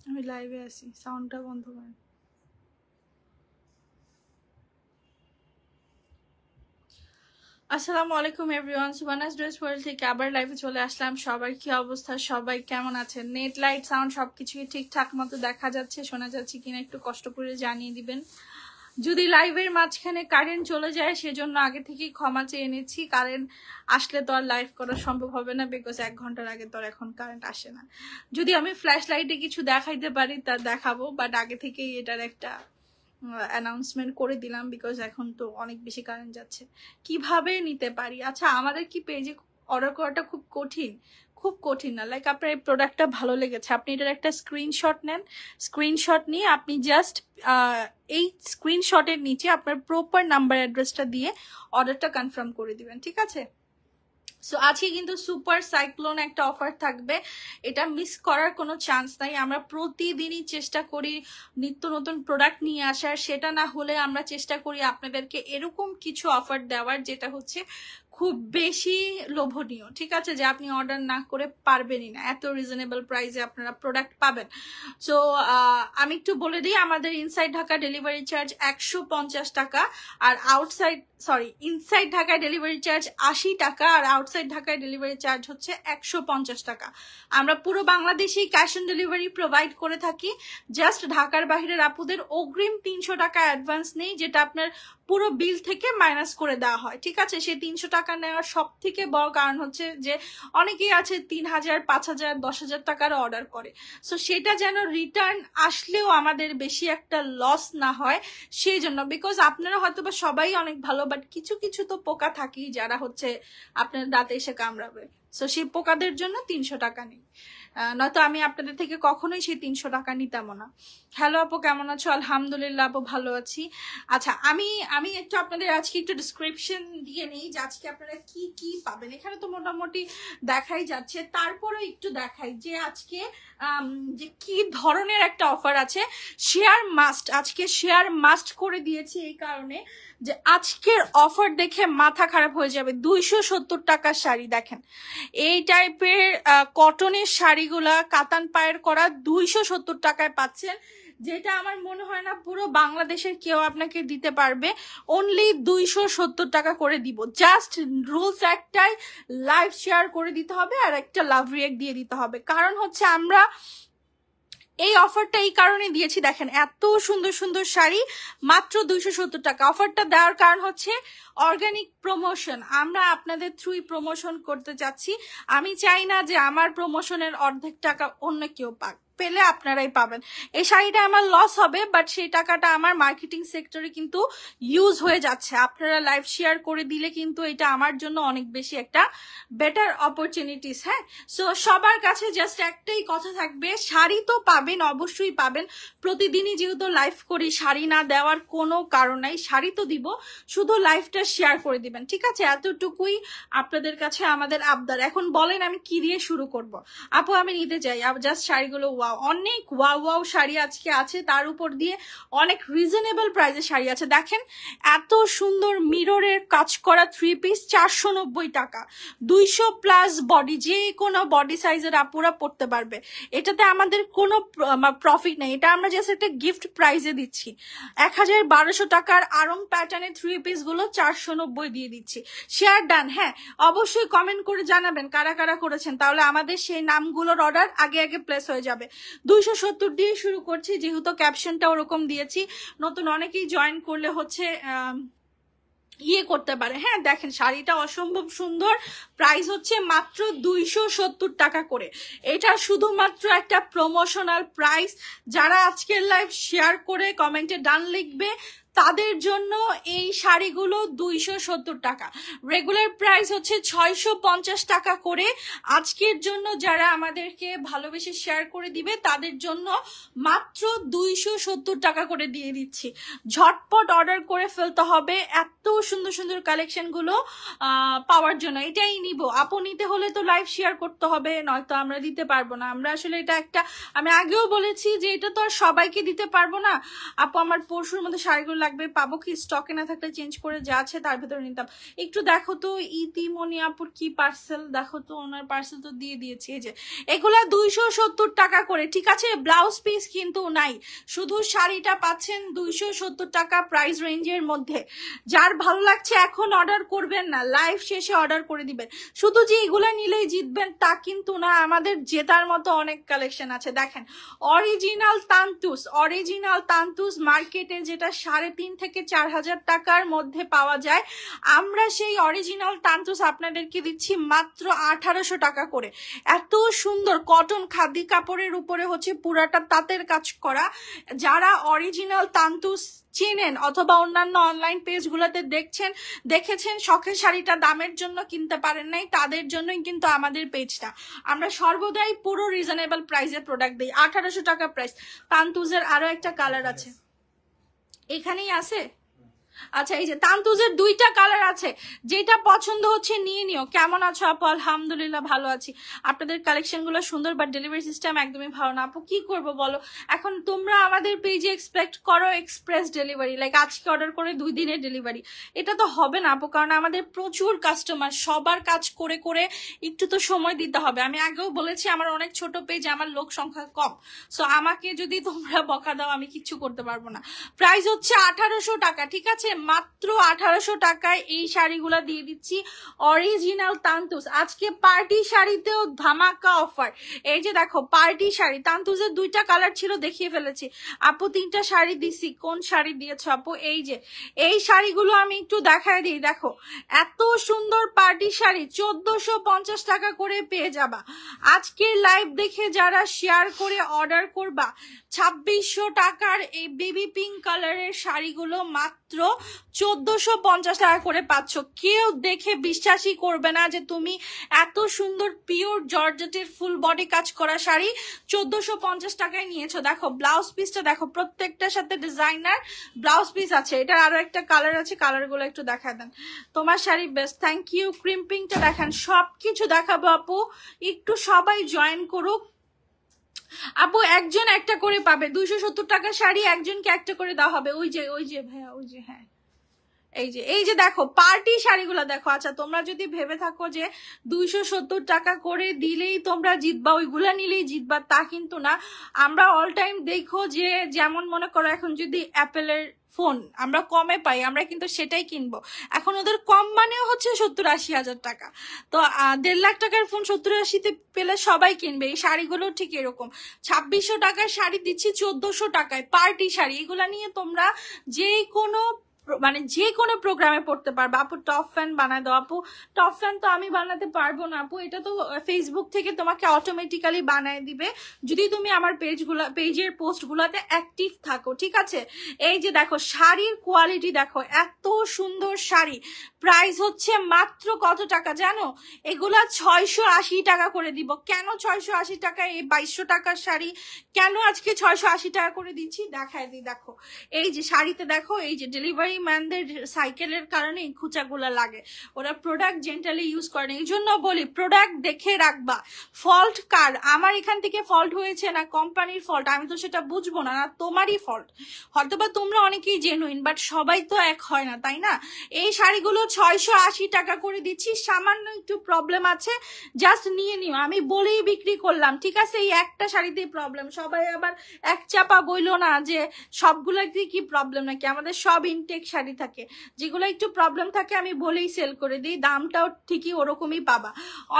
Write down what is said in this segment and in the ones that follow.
আমি লাইভে আছি, সাউন্ডটা বন্ধ করেন। আসসালামু আলাইকুম এভরিওয়ান, সুবানাস ড্রেস ওয়ার্ল্ড থেকে আবার লাইভে চলে আসলাম। সবার কি অবস্থা, সবাই কেমন আছেন? নেট লাইট সাউন্ড সবকিছুই ঠিকঠাক মতো দেখা যাচ্ছে, শোনা যাচ্ছে কিনা একটু কষ্ট করে জানিয়ে দিবেন। যদি লাইভের মাঝখানে কারেন্ট চলে যায় সেজন্য আগে থেকেই ক্ষমা চেয়ে নিচ্ছি। কারেন্ট আসলে তো আর লাইভ করা সম্ভব হবে না, বিকজ 1 ঘন্টার আগে তো আর এখন কারেন্ট আসে না। যদি আমি ফ্ল্যাশ লাইটে কিছু দেখাইতে পারি তা দেখাবো, বাট আগে থেকেই এটার একটা অ্যানাউন্সমেন্ট করে দিলাম, বিকজ এখন তো অনেক বেশি কারেন্ট যাচ্ছে। কিভাবে নিতে পারি? আচ্ছা, আমাদের কি পেজে অর্ডার করাটা খুব কঠিন? খুব কঠিন না। লাইক আপনার এই প্রোডাক্টটা ভালো লেগেছে, আপনি এটার একটা স্ক্রিনশট নেন। স্ক্রিনশট নিয়ে আপনি জাস্ট এই স্ক্রিনশটের নিচে আপনার প্রপার নাম্বার অ্যাড্রেসটা দিয়ে অর্ডারটা কনফার্ম করে দিবেন, ঠিক আছে? সো আজকে কিন্তু সুপার সাইক্লোন একটা অফার থাকবে, এটা মিস করার কোনো চান্স নাই। আমরা প্রতিদিনই চেষ্টা করি নিত্য নতুন প্রোডাক্ট নিয়ে আসার, সেটা না হলে আমরা চেষ্টা করি আপনাদেরকে এরকম কিছু অফার দেওয়ার যেটা হচ্ছে খুব বেশি লোভনীয়, ঠিক আছে, যে আপনি অর্ডার না করে পারবেনই না, এত রিজনেবল প্রাইসে আপনারা প্রোডাক্ট পাবেন। সো আমি একটু বলে দিই, আমাদের ইনসাইড ঢাকা ডেলিভারি চার্জ 150 টাকা, আর আউটসাইড ইনসাইড ঢাকায় ডেলিভারি চার্জ 80 টাকা, আর আউটসাইড ঢাকায় ডেলিভারি চার্জ হচ্ছে 150 টাকা। আমরা পুরো বাংলাদেশেই ক্যাশ অন ডেলিভারি প্রোভাইড করে থাকি। জাস্ট ঢাকার বাইরের আপুদের অগ্রিম 300 টাকা অ্যাডভান্স নেই, যেটা আপনার পুরো বিল থেকে মাইনাস করে দেওয়া হয়, ঠিক আছে? সেই 300 টাকা নেওয়ার সব থেকে বড় কারণ হচ্ছে যে অনেকেই আছে 3000, 5000, 10,000 টাকার অর্ডার করে। সো সেটা যেন রিটার্ন আসলেও আমাদের বেশি একটা লস না হয় সেই জন্য, বিকজ আপনারা হয়তো বা সবাই অনেক ভালো, বাট কিছু কিছু তো পোকা থাকেই যারা হচ্ছে আপনার দাঁতে এসে কামড়াবে। সো সেই পোকাদের জন্য 300 টাকা নেই, নয়তো আমি আপনাদের থেকে কখনোই সেই 300 টাকা নিতামও না। হ্যালো আপু, কেমন আছো? আলহামদুলিল্লাহ আপু, ভালো আছি। আচ্ছা, আমি একটু আপনাদের আজকে একটু ডিসক্রিপশন দিয়ে নেই যে আজকে আপনারা কি কি পাবেন। এখানে তো মোটামুটি দেখাই যাচ্ছে, তারপরে একটু দেখাই যে আজকে যে কি ধরনের একটা অফার আছে। শেয়ার মাস্ট, আজকে শেয়ার মাস্ট করে দিয়েছি এই কারণে যে আজকের অফার দেখে মাথা খারাপ হয়ে যাবে। 270 টাকার শাড়ি দেখেন, এই টাইপের কটনের শাড়িগুলা কাতান পায়ের করা 270 টাকায় পাচ্ছেন, যেটা আমার মনে হয় না পুরো বাংলাদেশের কেউ আপনাকে দিতে পারবে। অনলি 270 টাকা করে দিব। জাস্ট রুলস একটাই, লাইভ শেয়ার করে দিতে হবে আর একটা লাভ রিয়েক্ট দিয়ে দিতে হবে। কারণ হচ্ছে আমরা এই অফারটা এই কারণে দিয়েছি, দেখেন এত সুন্দর সুন্দর শাড়ি মাত্র 270 টাকা। অফারটা দেওয়ার কারণ হচ্ছে অর্গানিক প্রমোশন, আমরা আপনাদের থ্রুই প্রমোশন করতে চাচ্ছি। আমি চাই না যে আমার প্রমোশনের অর্ধেক টাকা অন্য কেউ পাক, পেলে আপনারাই পাবেন। এই শাড়িটা আমার লস হবে, বাট সেই টাকাটা আমার মার্কেটিং সেক্টরে কিন্তু ইউজ হয়ে যাচ্ছে। আপনারা লাইভ শেয়ার করে দিলে কিন্তু এটা আমার জন্য অনেক বেশি একটা বেটার অপরচুনিটিস। হ্যাঁ, সো সবার কাছে জাস্ট একটাই কথা থাকবে, শাড়ি তো পাবেন, অবশ্যই পাবেন। প্রতিদিনই যেহেতু লাইভ করি, শাড়ি না দেওয়ার কোনো কারণ নাই, শাড়ি তো দিব, শুধু লাইভটা শেয়ার করে দিবেন, ঠিক আছে? এতটুকুই আপনাদের কাছে আমাদের আবদার। এখন বলেন আমি কি দিয়ে শুরু করব? আপু আমি নিতে চাই, জাস্ট শাড়িগুলো ওয়াও, অনেক ওয়াও ওয়াও শাড়ি আজকে আছে, তার উপর দিয়ে অনেক রিজনেবল প্রাইসে শাড়ি আছে। দেখেন এত সুন্দর মিররের কাজ করা 3 পিস 490 টাকা, 200+ বডি, যে কোনো বডি সাইজের আপুরা পড়তে পারবে। এটাতে আমাদের কোনো প্রফিট নেই, এটা আমরা জাস্ট একটা গিফট প্রাইজে দিচ্ছি। 1200 টাকার আরং প্যাটার্নের 3 পিস গুলো 490 দিয়ে দিচ্ছি। শেয়ার ডান, হ্যাঁ অবশ্যই কমেন্ট করে জানাবেন কারা কারা করেছেন, তাহলে আমাদের সেই নামগুলোর অর্ডার আগে আগে প্লেস হয়ে যাবে। 270 দিয়ে শুরু করছি, যেহেতু ক্যাপশনটা ওরকম দিয়েছি, নতুন অনেকেই জয়েন করলে হচ্ছে ইয়ে করতে পারে। হ্যাঁ দেখেন শাড়িটা অসম্ভব সুন্দর, প্রাইস হচ্ছে মাত্র 270 টাকা করে। এটা শুধুমাত্র একটা প্রমোশনাল প্রাইস। যারা আজকের লাইভ শেয়ার করে কমেন্টে ডান লিখবে তাদের জন্য এই শাড়িগুলো 270 টাকা। রেগুলার প্রাইস হচ্ছে 650 টাকা করে। আজকের জন্য যারা আমাদেরকে ভালোবেসে শেয়ার করে দিবে তাদের জন্য মাত্র 270 টাকা করে দিয়ে দিচ্ছি। ঝটপট অর্ডার করে ফেলতে হবে এত সুন্দর সুন্দর কালেকশনগুলো পাওয়ার জন্য। এটাই নিব আপু, নিতে হলে তো লাইভ শেয়ার করতে হবে, নয়তো আমরা দিতে পারবো না। আমরা আসলে এটা একটা, আমি আগেও বলেছি যে এটা তো আর সবাইকে দিতে পারবো না। আপু আমার পরশুর মধ্যে শাড়িগুলো লাগবে, পাবো কি, স্টকে না থাকলে চেঞ্জ করে যা আছে তার ভেতরে নিতাম। একটু দেখো তো ইতিমনি আপুর কি পার্সেল, দেখো তো ওনার পার্সেল তো দিয়ে দিয়েছি। এই যে এগুলা 270 টাকা করে, ঠিক আছে? ব্লাউজ পিস কিন্তু নাই, শুধু শাড়িটা পাচ্ছেন 270 টাকা প্রাইস রেঞ্জের মধ্যে। যার ভালো লাগছে এখন অর্ডার করবেন না, লাইভ শেষে অর্ডার করে দিবেন। শুধু যে এগুলা নিলেই জিতবেন তা কিন্তু না, আমাদের জেতার মতো অনেক কালেকশন আছে। দেখেন অরিজিনাল তান্তুস মার্কেটে যেটা 3.5 থেকে 4,000 টাকার মধ্যে পাওয়া যায়, আমরা সেই অরিজিনাল তান্তুস আপনাদেরকে দিচ্ছি মাত্র 1800 টাকা করে। এত সুন্দর কটন খাদি কাপড়ের উপরে হচ্ছে পুরাটা তাঁতের কাজ করা। যারা অরিজিনাল তান্তুস চেনেন অথবা অন্যান্য অনলাইন পেজগুলোতে দেখেছেন শখের শাড়িটা দামের জন্য কিনতে পারেন নাই, তাদের জন্যই কিন্তু আমাদের পেজটা। আমরা সর্বদাই পুরো রিজনেবল প্রাইসে প্রোডাক্ট দিই। 1800 টাকা প্রাইস। তান্তুজের আরো একটা কালার আছে, এখানেই আছে। আচ্ছা এই যে তান্তুজের 2টা কালার আছে, যেটা পছন্দ হচ্ছে নিয়ে নিও। কেমন আছো আপু? আলহামদুলিল্লাহ ভালো আছি। আপনাদের কালেকশন গুলো সুন্দর, বাট ডেলিভারি সিস্টেম একদমই ভালো না আপু, কি করবো বলো? এখন তোমরা আমাদের পেজে এক্সপেক্ট করো এক্সপ্রেস ডেলিভারি, লাইক আজকে অর্ডার করে 2 দিনের ডেলিভারি। এটা তো হবে না আপু, কারণ আমাদের প্রচুর কাস্টমার, সবার কাজ করে করে একটু তো সময় দিতে হবে। আমি আগেও বলেছি আমার অনেক ছোট পেজ, আমার লোক সংখ্যা কম, সো আমাকে যদি তোমরা বকা দাও আমি কিচ্ছু করতে পারবো না। প্রাইস হচ্ছে 1800 টাকা, ঠিক আছে? মাত্র 1800 টাকায় এই শাড়িগুলো দিয়ে দিচ্ছি অরিজিনাল তান্তুস। আজকে পার্টি শাড়িতেও ধামাকা অফার। এই যে দেখো পার্টি শাড়ি, তান্তুসের 2টা কালার ছিল দেখিয়ে ফেলেছি আপু, 3টা শাড়ি দিছি। কোন শাড়ি দিয়েছো আপু? এই যে এই শাড়িগুলো আমি একটু দেখায় দিই। দেখো এত সুন্দর পার্টি শাড়ি 1450 টাকা করে পেয়ে যাবা। আজকের লাইভ দেখে যারা শেয়ার করে অর্ডার করবা, 2600 টাকার এই বেবি পিঙ্ক কালারের শাড়িগুলো মাত্র 1450 টাকা করে পাচ্ছ। কেউ দেখে বিশ্বাসই করবে না যে তুমি এত সুন্দর পিওর জর্জেটের ফুল বডি কাজ করা শাড়ি 1450 টাকায় নিয়েছো। দেখো ব্লাউজ পিসটা দেখো, প্রত্যেকটার সাথে ডিজাইনার ব্লাউজ পিস আছে। এটার আরো একটা কালার আছে, কালারগুলো একটু দেখায় দেন। তোমার sari best, thank you. Cream পিঙ্কটা দেখেন, সবকিছু দেখাবো আপু, একটু সবাই জয়েন করুক। আপু একজন একটা করে পাবে, 270 টাকা শাড়ি একজনকে একটা করে দেওয়া হবে। ওই যে ভাইয়া, ওই যে, হ্যাঁ এই যে দেখো পার্টি শাড়িগুলো দেখো। আচ্ছা তোমরা যদি ভেবে থাকো যে 270 টাকা করে দিলেই তোমরা জিতবা, ওইগুলা নিলেই জিতবা, তা কিন্তু না। আমরা অল টাইম দেখো যে যেমন মনে করো এখন যদি অ্যাপেলের ফোন আমরা কমে পাই, আমরা কিন্তু সেটাই কিনবো। এখন ওদের কম মানেও হচ্ছে 70-80 হাজার টাকা, তো 1.5 লাখ টাকার ফোন 70-80-তে পেলে সবাই কিনবে। এই শাড়িগুলো ঠিক এরকম 2600 টাকার শাড়ি দিচ্ছি 1400 টাকায় পার্টি শাড়ি। এগুলা নিয়ে তোমরা যে কোনো প্রোগ্রামে পড়তে পারবো। আপু টপ ফ্যান বানায় দাও। আপু টপ ফ্যান তো আমি বানাতে পারবো না আপু, এটা তো ফেসবুক থেকে তোমাকে অটোমেটিক্যালি বানায় দিবে যদি তুমি আমার পেজের পোস্ট গুলাতে অ্যাক্টিভ থাকো, ঠিক আছে? এই যে দেখো শাড়ির কোয়ালিটি দেখো, এত সুন্দর শাড়ি। প্রাইস হচ্ছে মাত্র কত টাকা জানো? এগুলা 680 টাকা করে দিব। কেন 680 টাকা? এই 2200 টাকার শাড়ি কেন আজকে 680 টাকা করে দিচ্ছি দেখায় দিই। দেখো এই যে শাড়িতে দেখো, এই যে ডেলিভারি ম্যানদের সাইকেলের কারণে এই খুঁচাগুলো লাগে, ওরা প্রোডাক্ট জেন্টালি ইউজ করে না। এই জন্য বলি প্রোডাক্ট দেখে রাখবা। ফল্ট কার? আমার এখান থেকে ফল্ট হয়েছে না কোম্পানির ফল্ট, আমি তো সেটা বুঝবো না, না তোমারই ফল্ট। হয়তোবা তোমরা অনেকেই জেনুইন, বাট সবাই তো এক হয় না, তাই না? এই শাড়িগুলো 680 টাকা করে দিচ্ছি। সামান্য একটু প্রবলেম আছে, জাস্ট নিয়ে নিও, আমি বলেই বিক্রি করলাম, ঠিক আছে? এই একটা শাড়িতেই প্রবলেম, সবাই আবার এক চাপা বইলো না যে সবগুলোতে কি প্রবলেম নাকি। আমাদের সব ইনটেক শাড়ি থাকে, যেগুলো একটু প্রবলেম থাকে আমি বলেই সেল করে দিই, দামটাও ঠিকই ওরকমই পাবা।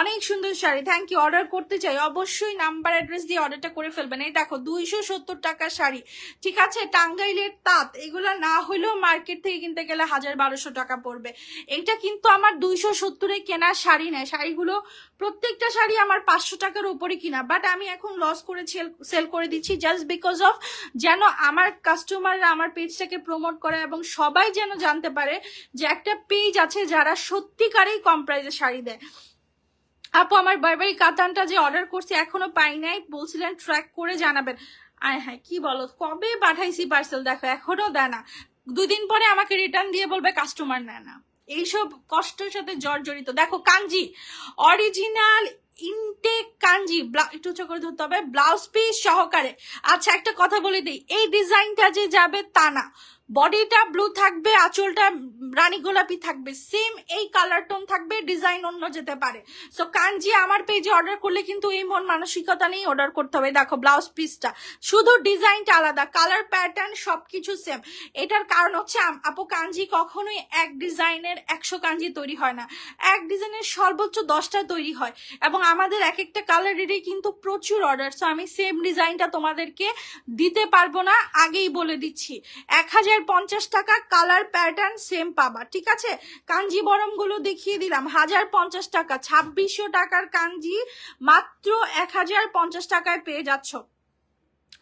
অনেক সুন্দর শাড়ি, থ্যাংক ইউ। অর্ডার করতে চাই অবশ্যই নাম্বার অ্যাড্রেস দিয়ে অর্ডারটা করে ফেলবেন। এই দেখো 270 টাকার শাড়ি, ঠিক আছে? টাঙ্গাইলের তাঁত, এগুলো না হলেও মার্কেট থেকে কিনতে গেলে 1000-1200 টাকা পড়বে। এটা কিন্তু আমার 270-এ কেনা শাড়ি নেয়, শাড়িগুলো প্রত্যেকটা শাড়ি আমার 500 টাকার উপরে কিনা, বাট আমি এখন লস করে সেল করে দিচ্ছি জাস্ট বিকজ অফ যেন আমার কাস্টমাররা আমার পেজটাকে প্রমোট করে এবং সবাই যেন জানতে পারে যে একটা পেজ আছে যারা সত্যিকারেই কম প্রাইসে শাড়ি দেয়। আপু আমার বারবারি কাতানটা যে অর্ডার করছি এখনো পাই নাই, বলছিলেন ট্র্যাক করে জানাবেন। আয় হ্যাঁ কি বলো, কবে পাঠাইছি পার্সেল, দেখো এখনো দেয় না। 2 দিন পরে আমাকে রিটার্ন দিয়ে বলবে কাস্টমার নেয় না। এইসব কষ্টের সাথে জর্জরিত। দেখো কাঞ্জি, অরিজিনাল ইনটেক কাঞ্জি, একটু উঁচু করে ধরতে হবে, ব্লাউজ পিস সহকারে। আচ্ছা একটা কথা বলে দিই, এই ডিজাইনটা যে যাবে তা না, বডিটা ব্লু থাকবে, আঁচলটা রানী গোলাপি থাকবে, সেম এই কালার টোন থাকবে, ডিজাইন অন্য যেতে পারে। সো কাঞ্জি আমার পেজে অর্ডার করলে কিন্তু এই মন মানসিকতা নিয়ে অর্ডার করতে হবে। দেখো ব্লাউজ পিসটা, শুধু ডিজাইনটা আলাদা, কালার প্যাটার্ন সবকিছু সেম। এটার কারণ হচ্ছে আপু কাঞ্জি কখনোই এক ডিজাইনের 100 কাঞ্জি তৈরি হয় না, এক ডিজাইনের সর্বোচ্চ 10টা তৈরি হয়, এবং আমাদের এক একটা কালারেরই কিন্তু প্রচুর অর্ডার। সো আমি সেম ডিজাইনটা তোমাদেরকে দিতে পারবো না, আগেই বলে দিচ্ছি। 1050 টাকা কালার প্যাটার্ন সেম পাবা, ঠিক আছে। কাঞ্জিবরম গুলো দেখিয়ে দিলাম 1050 টাকা, 2600 টাকার কাঞ্জি মাত্র 1050 টাকায় পেয়ে যাচ্ছ।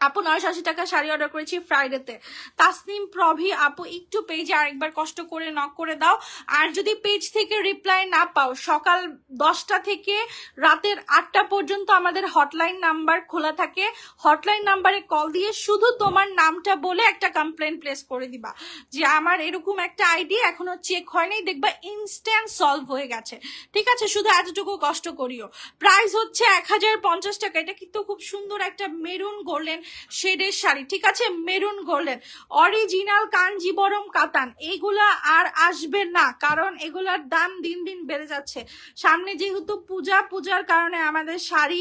আপু 980 টাকা শাড়ি অর্ডার করেছি ফ্রাইডেতে। তাসনিম প্রভি আপু একটু পেজে আরেকবার কষ্ট করে নক করে দাও, আর যদি পেজ থেকে রিপ্লাই না পাও সকাল 10টা থেকে রাতের 8টা পর্যন্ত আমাদের হটলাইন নাম্বার খোলা থাকে, হটলাইন নাম্বারে কল দিয়ে শুধু তোমার নামটা বলে একটা কমপ্লেন প্লেস করে দিবা যে আমার এরকম একটা আইডি এখনো চেক হয়নি, দেখবা ইনস্ট্যান্ট সলভ হয়ে গেছে, ঠিক আছে। শুধু এতটুকু কষ্ট করিও। প্রাইস হচ্ছে 1050 টাকা। এটা কিন্তু খুব সুন্দর একটা মেরুন গোল্ডেন শেডের শাড়ি, ঠিক আছে, মেরুন গোল্ডেন অরিজিনাল কাঞ্জিবরম কাতান। এইগুলা আর আসবে না, কারণ এগুলার দাম দিন দিন বেড়ে যাচ্ছে। সামনে যেহেতু পূজার কারণে আমাদের শাড়ি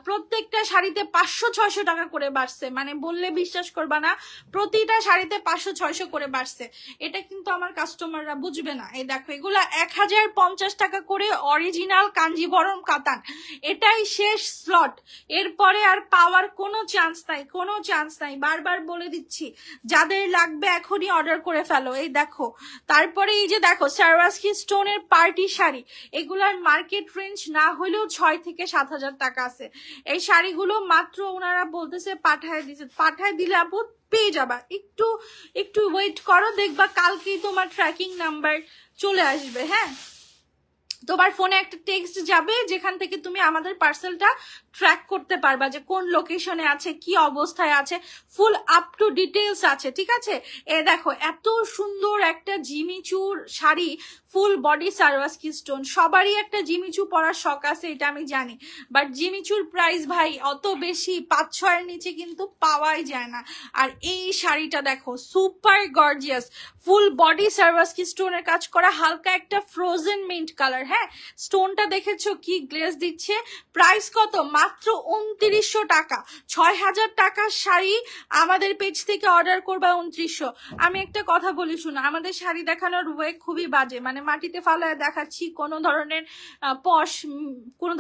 প্রত্যেকটা শাড়িতে 500-600 টাকা করে বাড়ছে, মানে বললে বিশ্বাস করবা না, প্রতিটা শাড়িতে 500-600 করে বাড়ছে। এটা কিন্তু আমার কাস্টমাররা বুঝবে না। এই দেখো এগুলা 1050 টাকা করে অরিজিনাল কাঞ্জিবরম কাতান। এটাই শেষ স্লট, এরপরে আর পাওয়ার কোনো চান্স নাই, কোনো চান্স নাই। বারবার বলে দিচ্ছি, যাদের লাগবে এখনই অর্ডার করে ফেলো। এই দেখো, তারপরে এই যে দেখো সারওয়াস্কি স্টোনের পার্টি শাড়ি, এগুলার মার্কেট রেঞ্জ না হলেও 6 থেকে 7 হাজার টাকা আছে। এই শাড়িগুলো মাত্র ওনারা বলতেছে পাঠায় দিছে, পাঠায় দিলে আপু পেয়ে যাবা। একটু একটু ওয়েট করো, দেখবা কালকেই তোমার ট্র্যাকিং নাম্বার চলে আসবে। হ্যাঁ, তোমার ফোনে একটা টেক্সট যাবে যেখান থেকে তুমি আমাদের পার্সেলটা ট্র্যাক করতে পারবা যে কোন লোকেশনে আছে, কি অবস্থায় আছে, ফুল আপ টু ডিটেলস আছে, ঠিক আছে। এ দেখো এত সুন্দর একটা জিমিচুর শাড়ি, ফুল বডি সারওয়াস্কি স্টোন। সবারই একটা জিমিচু পরার শখ আছে, এটা আমি জানি, বাট জিমিচুর প্রাইস ভাই অত বেশি, 5-6 নিচে কিন্তু পাওয়াই যায় না। আর এই শাড়িটা দেখো সুপার গর্জিয়াস, ফুল বডি সারওয়াস্কি স্টোনের কাজ করা, হালকা একটা ফ্রোজেন মিন্ট কালার। হ্যাঁ, স্টোনটা দেখেছো কি গ্লেজ দিচ্ছে। প্রাইস কত? মাত্র 2900 টাকা। 6000 টাকার শাড়ি আমাদের পেজ থেকে অর্ডার করবা 2900। আমি একটা কথা বলি শুনো, আমাদের শাড়ি দেখানোর ওয়ে খুবই বাজে, মানে মাটিতে ফালায় দেখাচ্ছি, কোনো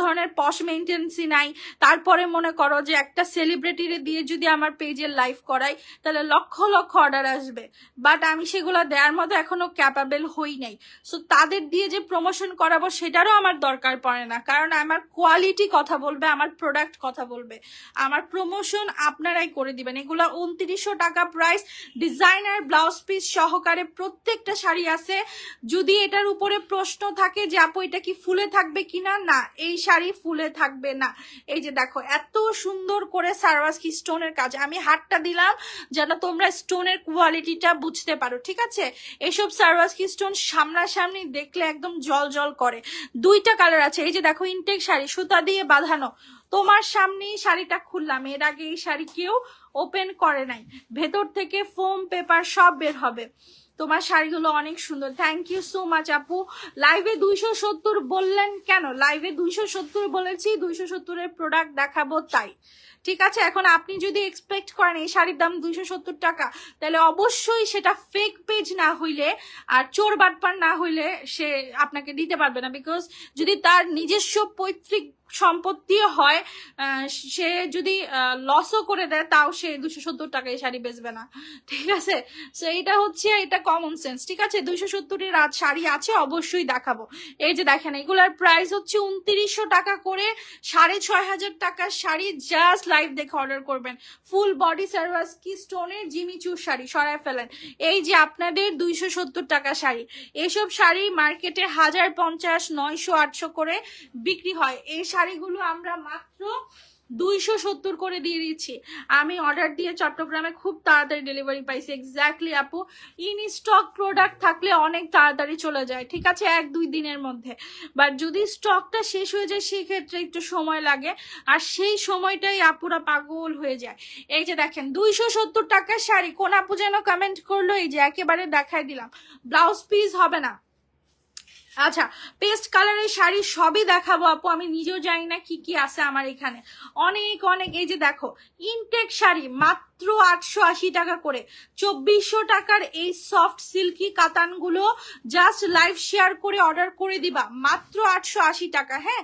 ধরনের পশ মেইনটেন্সি নাই। তারপরে মনে করো যে একটা সেলিব্রিটিরে দিয়ে যদি আমার পেজের লাইভ করাই তাহলে লক্ষ লক্ষ অর্ডার আসবে, বাট আমি সেগুলো দেওয়ার মতো এখনো ক্যাপাবেল হই নাই। সো তাদের দিয়ে যে প্রমোশন করাবো সেটারও আমার দরকার পড়ে না, কারণ আমার কোয়ালিটি কথা বলবে, আমার প্রোডাক্ট কথা বলবে। আমার প্রমোশন আপনারাই করে দিবেন। এগুলা 2900 টাকা প্রাইস, ডিজাইনার ব্লাউজ পিস সহকারে প্রত্যেকটা শাড়ি আছে। যদি এটার উপরে প্রশ্ন থাকে যে আপু এটা কি ফুলে থাকবে কিনা, না, এই শাড়ি ফুলে থাকবে না। এই যে দেখো এত সুন্দর করে সারওয়াস্কি স্টোনের কাজ, আমি হাতটা দিলাম যেন তোমরা স্টোনের কোয়ালিটিটা বুঝতে পারো, ঠিক আছে। এসব সারওয়াস্কি স্টোন সামনাসামনি দেখলে একদম জল জল করে। 2টা কালার আছে। এই যে দেখো ইনটেক শাড়ি, সুতা দিয়ে বাঁধানো, তোমার সামনেই শাড়িটা খুললাম, এর আগে এই শাড়ি কেউ ওপেন করে নাই, ভেতর থেকে ফোম পেপার সব বের হবে। তোমার শাড়িগুলো অনেক সুন্দর। থ্যাংক ইউ সো মাচ আপু। লাইভে 270 বললেন কেন? লাইভে 270 বলেছি, 270-এর প্রোডাক্ট দেখাবো তাই, ঠিক আছে। এখন আপনি যদি এক্সপেক্ট করেন এই শাড়ির দাম 270 টাকা, তাহলে অবশ্যই সেটা ফেক পেজ না হইলে আর চোর বাটপার না হইলে সে আপনাকে দিতে পারবে না। বিকজ যদি তার নিজস্ব পৈতৃক সম্পত্তিও হয়, সে যদি লসও করে দেয় তাও সে 270 টাকায় শাড়ি বেচবে না, ঠিক আছে। সো এটা কমন সেন্স, ঠিক আছে। 270-এর শাড়ি আছে, অবশ্যই দেখাবো। এই যে দেখেন এগুলার প্রাইস হচ্ছে 2900 টাকা করে, 6500 টাকার শাড়ি। জাস্ট লাইভ দেখে অর্ডার করবেন। ফুল বডি সারওয়াস্কি স্টোনের জিমিচুর শাড়ি সরায় ফেলেন। এই যে আপনাদের 270 টাকা শাড়ি, এসব শাড়ি মার্কেটে 1050, 900, 800 করে বিক্রি হয়। এই শাড়িগুলো আমরা মাত্র 270 করে দিয়ে দিচ্ছি। আমি অর্ডার দিয়ে চট্টগ্রামে খুব তাড়াতাড়ি ডেলিভারি পাইছি। এক্স্যাক্টলি আপু, ইন স্টক প্রোডাক্ট থাকলে অনেক তাড়াতাড়ি চলে যায়, ঠিক আছে, 1-2 দিনের মধ্যে। বাট যদি স্টকটা শেষ হয়ে যায় সেক্ষেত্রে একটু সময় লাগে, আর সেই সময়টাই আপুরা পাগল হয়ে যায়। এই যে দেখেন 270 টাকার শাড়ি, কোন আপু যেন কমেন্ট করলো, এই যে একেবারে দেখাই দিলাম, ব্লাউজ পিস হবে না। আচ্ছা, পেস্ট কালারের শাড়ি সবই দেখাবো আপু, আমি নিজেও জানি না কি কি আছে আমার এখানে, অনেক অনেক। এই যে দেখো ইনটেক শাড়ি মাত্র 880 টাকা করে, 2400 টাকার এই সফট সিল্কি কাতানগুলো জাস্ট লাইভ শেয়ার করে অর্ডার করে দিবা, মাত্র 880 টাকা। হ্যাঁ,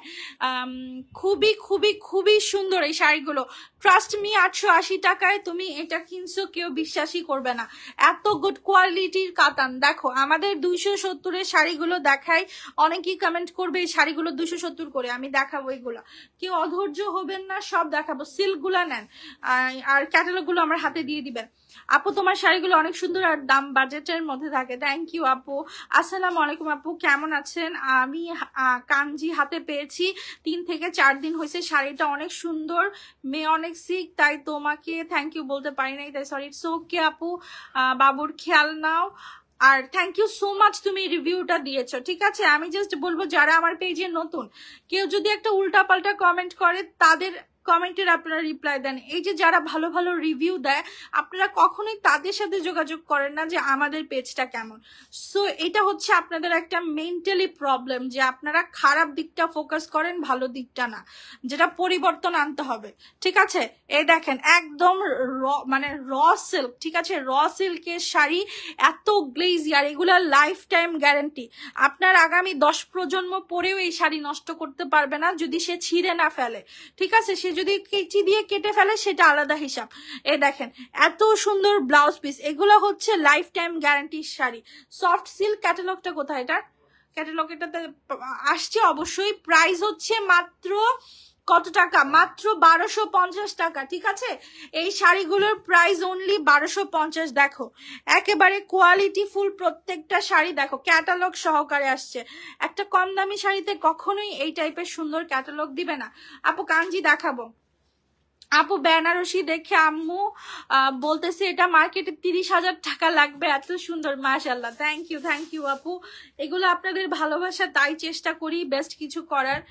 খুবই খুবই খুবই সুন্দর এই শাড়িগুলো, ট্রাস্ট মি। 880 টাকায় তুমি এটা কিনছো, কেউ বিশ্বাসই করবে না, এত গুড কোয়ালিটির কাতান। দেখো আমাদের 270-এর শাড়িগুলো দেখাই, অনেকেই কমেন্ট করবে এই শাড়িগুলো 270 করে, আমি দেখাবো এগুলো, কেউ অধৈর্য হবেন না, সব দেখাবো। সিল্ক গুলা নেন আর ক্যাটালগ গুলো আমার হাতে দিয়ে দিবেন। আপু তোমার শাড়িগুলো অনেক সুন্দর আর দাম বাজেটের মধ্যে থাকে। থ্যাংক ইউ আপু। আসসালামু আলাইকুম আপু, কেমন আছেন? আমি কাঞ্জি হাতে পেয়েছি 3 থেকে 4 দিন হয়েছে, শাড়িটা অনেক সুন্দর, মেয়ে অনেক সিক, তাই তোমাকে থ্যাংক ইউ বলতে পারি নাই, তাই সরি। ইটস ওকে আপু, বাবুর খেয়াল নাও। আর থ্যাংক ইউ সো মাচ, তুমি রিভিউটা দিয়েছো, ঠিক আছে। আমি জাস্ট বলবো যারা আমার পেজে নতুন, কেউ যদি একটা উল্টাপাল্টা কমেন্ট করে তাদের কমেন্টের আপনারা রিপ্লাই দেন। এই যে যারা ভালো ভালো রিভিউ দেয়, আপনারা কখনোই তাদের সাথে যোগাযোগ করেন না যে আমাদের পেজটা কেমন। সো এটা হচ্ছে আপনাদের একটা মেন্টালি প্রবলেম, যে আপনারা খারাপ দিকটা ফোকাস করেন, ভালো দিকটা না, যেটা পরিবর্তন আনতে হবে, ঠিক আছে। এই দেখেন একদম মানে র সিল্ক, ঠিক আছে, র সিল্কের শাড়ি, এত গ্লেজি, আর এগুলার লাইফ টাইম গ্যারান্টি। আপনার আগামী 10 প্রজন্ম পরেও এই শাড়ি নষ্ট করতে পারবে না যদি সে ছিঁড়ে না ফেলে, ঠিক আছে। সে যদি কেচি দিয়ে কেটে ফেলে সেটা আলাদা হিসাব। এই দেখেন এত সুন্দর ব্লাউজ পিস, এগুলো হচ্ছে লাইফ টাইম গ্যারান্টির শাড়ি। সফট সিল্ক ক্যাটালগটা কোথায়? এটা ক্যাটালগ, এটাতে আসছে অবশ্যই। প্রাইস হচ্ছে মাত্র কত টাকা? মাত্র 1250 টাকা, ঠিক আছে। এই শাড়িগুলোর প্রাইস অনলি 1250। দেখো একেবারে কোয়ালিটি ফুল প্রত্যেকটা শাড়ি, দেখো ক্যাটালগ সহকারে আসছে। একটা কম দামি শাড়িতে কখনোই এই টাইপের সুন্দর ক্যাটালগ দিবে না। আপু কাঞ্জি দেখাবো। আপু বেনারসি দেখে আম্মু বলতেছে এটা মার্কেটে 30,000 টাকা লাগবে, এত সুন্দর, মাশাআল্লাহ। থ্যাংক ইউ আপু, এগুলো আপনাদের ভালোবাসা, তাই চেষ্টা করি বেস্ট কিছু করার।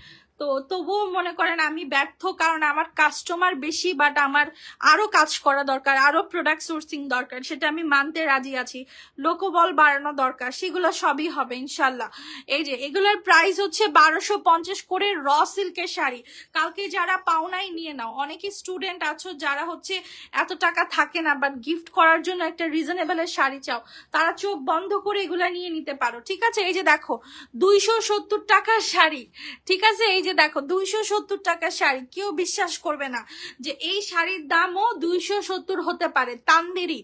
তো তবুও মনে করেন আমি ব্যর্থ, কারণ আমার কাস্টমার বেশি, বাট আমার আরো কাজ করা দরকার, আরো প্রোডাক্ট সোর্সিং দরকার, সেটা আমি মানতে রাজি আছি। লোকবল বাড়ানো দরকার, সেগুলো সবই হবে ইনশাল্লাহ। এই যে এগুলোর প্রাইস হচ্ছে 1250 করে, র সিল্কের শাড়ি। কালকে যারা পাওনাই নিয়ে নাও, অনেকে স্টুডেন্ট আছো যারা হচ্ছে এত টাকা থাকে না, বাট গিফট করার জন্য একটা রিজনেবলের শাড়ি চাও, তারা চোখ বন্ধ করে এগুলা নিয়ে নিতে পারো, ঠিক আছে। এই যে দেখো 270 টাকার শাড়ি, ঠিক আছে। এই যে দেখো 270 টাকার শাড়ি, কেউ বিশ্বাস করবে না যে এই শাড়ির দামও 270 হতে পারে। তানদেরি,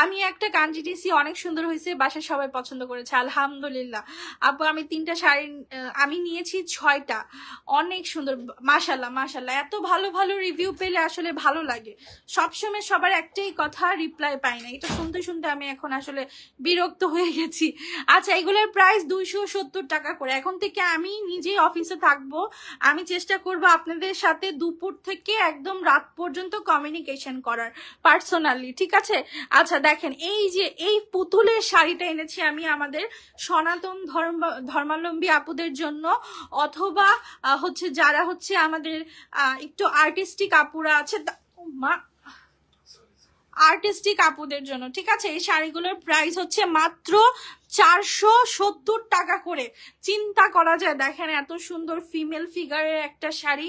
আমি একটা কাঞ্জি দিয়েছি, অনেক সুন্দর হয়েছে, বাসায় সবাই পছন্দ করেছে আলহামদুলিল্লাহ। আপু আমি 3টা শাড়ি আমি নিয়েছি, 6টা, অনেক সুন্দর, মাশাল্লাহ মাশাল্লাহ। এত ভালো ভালো রিভিউ পেলে আসলে ভালো লাগে। সবসময় সবার একটাই কথা, রিপ্লাই পাই না, এটা শুনতে শুনতে আমি এখন আসলে বিরক্ত হয়ে গেছি। আচ্ছা, এগুলোর প্রাইস 270 টাকা করে। এখন থেকে আমি নিজেই অফিসে থাকবো, আমি চেষ্টা করব আপনাদের সাথে দুপুর থেকে একদম রাত পর্যন্ত কমিউনিকেশন করার পার্সোনালি, ঠিক আছে। আচ্ছা দেখেন, এই যে এই পুতুলের শাড়িটা এনেছি আমি আমাদের সনাতন ধর্মাবলম্বী আপুদের জন্য, অথবা হচ্ছে যারা হচ্ছে আমাদের একটু আর্টিস্টিক আপুরা আছে, আর্টিস্টিক আপুদের জন্য, ঠিক আছে। এই শাড়িগুলোর প্রাইস হচ্ছে মাত্র 470 টাকা করে। চিন্তা করা যায়, দেখেন এত সুন্দর ফিমেল ফিগারের একটা শাড়ি,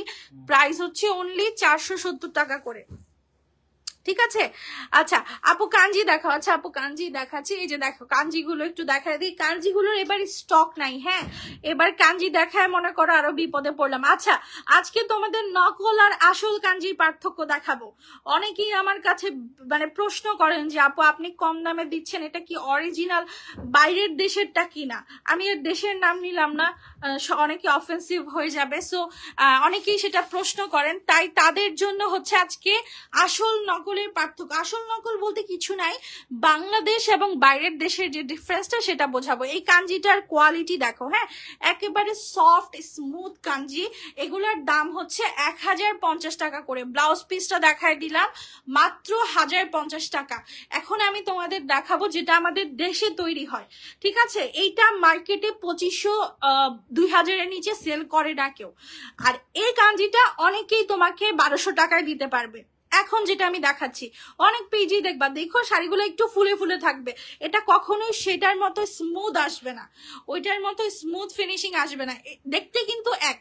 প্রাইস হচ্ছে অনলি 470 টাকা করে, ঠিক আছে। আচ্ছা আপু কাঞ্জি দেখাও। আচ্ছা আপু কাঞ্জি দেখাচ্ছি, এই যে দেখো কাঞ্জিগুলো একটু দেখায় দিই। কাঞ্জিগুলোর এবার স্টক নাই, হ্যাঁ, এবার কাঞ্জি দেখায় মনে করো আরো বিপদে পড়লাম। আচ্ছা আজকে তোমাদের নকল আর আসল কাঞ্জির পার্থক্য দেখাবো। অনেকেই আমার কাছে মানে প্রশ্ন করেন যে আপু আপনি কম দামে দিচ্ছেন, এটা কি অরিজিনাল বাইরের দেশেরটা কিনা? আমি এর দেশের নাম নিলাম না, অনেকে অফেন্সিভ হয়ে যাবে, সো অনেকেই সেটা প্রশ্ন করেন, তাই তাদের জন্য হচ্ছে আজকে আসল নকল নকলের পার্থক্য। আসল নকল বলতে কিছু নাই, বাংলাদেশ এবং বাইরের দেশের যে ডিফারেন্সটা সেটা বোঝাবো। এই কাঞ্জিটার কোয়ালিটি দেখো, হ্যাঁ, একেবারে সফট স্মুথ কাঞ্জি। এগুলোর দাম হচ্ছে 1050 টাকা করে। ব্লাউজ পিসটা দেখায় দিলাম মাত্র 1050 টাকা। এখন আমি তোমাদের দেখাবো যেটা আমাদের দেশে তৈরি হয়, ঠিক আছে? এইটা মার্কেটে 2500 2000-এর নিচে সেল করে না কেউ। আর এই কাঞ্জিটা অনেকেই তোমাকে 1200 টাকায় দিতে পারবে। এখন যেটা আমি দেখাচ্ছি, অনেক পেজেই দেখবা, দেখো শাড়িগুলো একটু ফুলে ফুলে থাকবে, এটা কখনোই সেটার মতো স্মুথ আসবে না, ওইটার মতো স্মুথ ফিনিশিং আসবে না। দেখতে কিন্তু এক,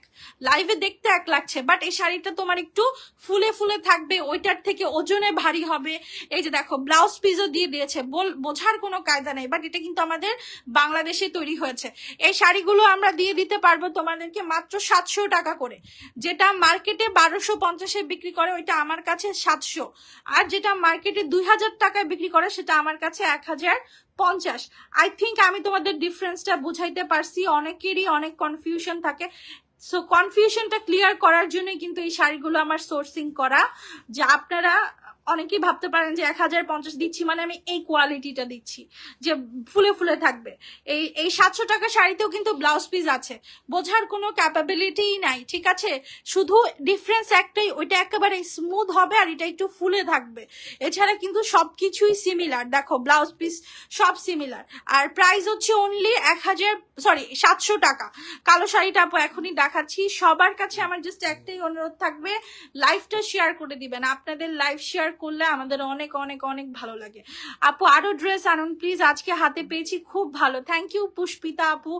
লাইভে দেখতে এক লাগছে, বাট এই শাড়িটা তোমার একটু ফুলে ফুলে থাকবে, ওইটার থেকে ওজনে ভারী হবে। এই যে দেখো ব্লাউজ পিসও দিয়ে দিয়েছে, বোঝার কোনো কায়দা নেই, বাট এটা কিন্তু আমাদের বাংলাদেশে তৈরি হয়েছে। এই শাড়িগুলো আমরা দিয়ে দিতে পারবো তোমাদেরকে মাত্র 700 টাকা করে। যেটা মার্কেটে 1250-এ বিক্রি করে ওইটা আমার কাছে 700, আর যেটা মার্কেটে 2000 টাকায় বিক্রি করে সেটা আমার কাছে 1050। আই থিঙ্ক আমি তোমাদের ডিফারেন্সটা বুঝাইতে পারছি। অনেকেরই অনেক কনফিউশন থাকে, সো কনফিউশনটা ক্লিয়ার করার জন্য কিন্তু এই শাড়িগুলো আমার সোর্সিং করা। যে আপনারা অনেকেই ভাবতে পারেন যে 1050 দিচ্ছি মানে আমি এই কোয়ালিটিটা দিচ্ছি যে ফুলে ফুলে থাকবে। এই 700 টাকা শাড়িতেও কিন্তু ব্লাউজ পিস আছে, বোঝার কোনো ক্যাপাবিলিটি নাই, ঠিক আছে? শুধু ডিফারেন্স একটাই, ওইটা একেবারে স্মুথ হবে আর এটা একটু ফুলে থাকবে। এছাড়া কিন্তু সবকিছুই সিমিলার, দেখো ব্লাউজ পিস সব সিমিলার। আর প্রাইস হচ্ছে অনলি 700 টাকা। কালো শাড়িটা আপু এখনই দেখাচ্ছি। সবার কাছে আমার জাস্ট একটাই অনুরোধ থাকবে, লাইভটা শেয়ার করে দিবেন। আপনাদের লাইভ শেয়ার করলে আমাদের অনেক অনেক অনেক ভালো লাগে। আপু আরো ড্রেস আনুন প্লিজ, আজকে হাতে পেয়েছি, খুব ভালো। থ্যাংক ইউ পুষ্পিতা আপু,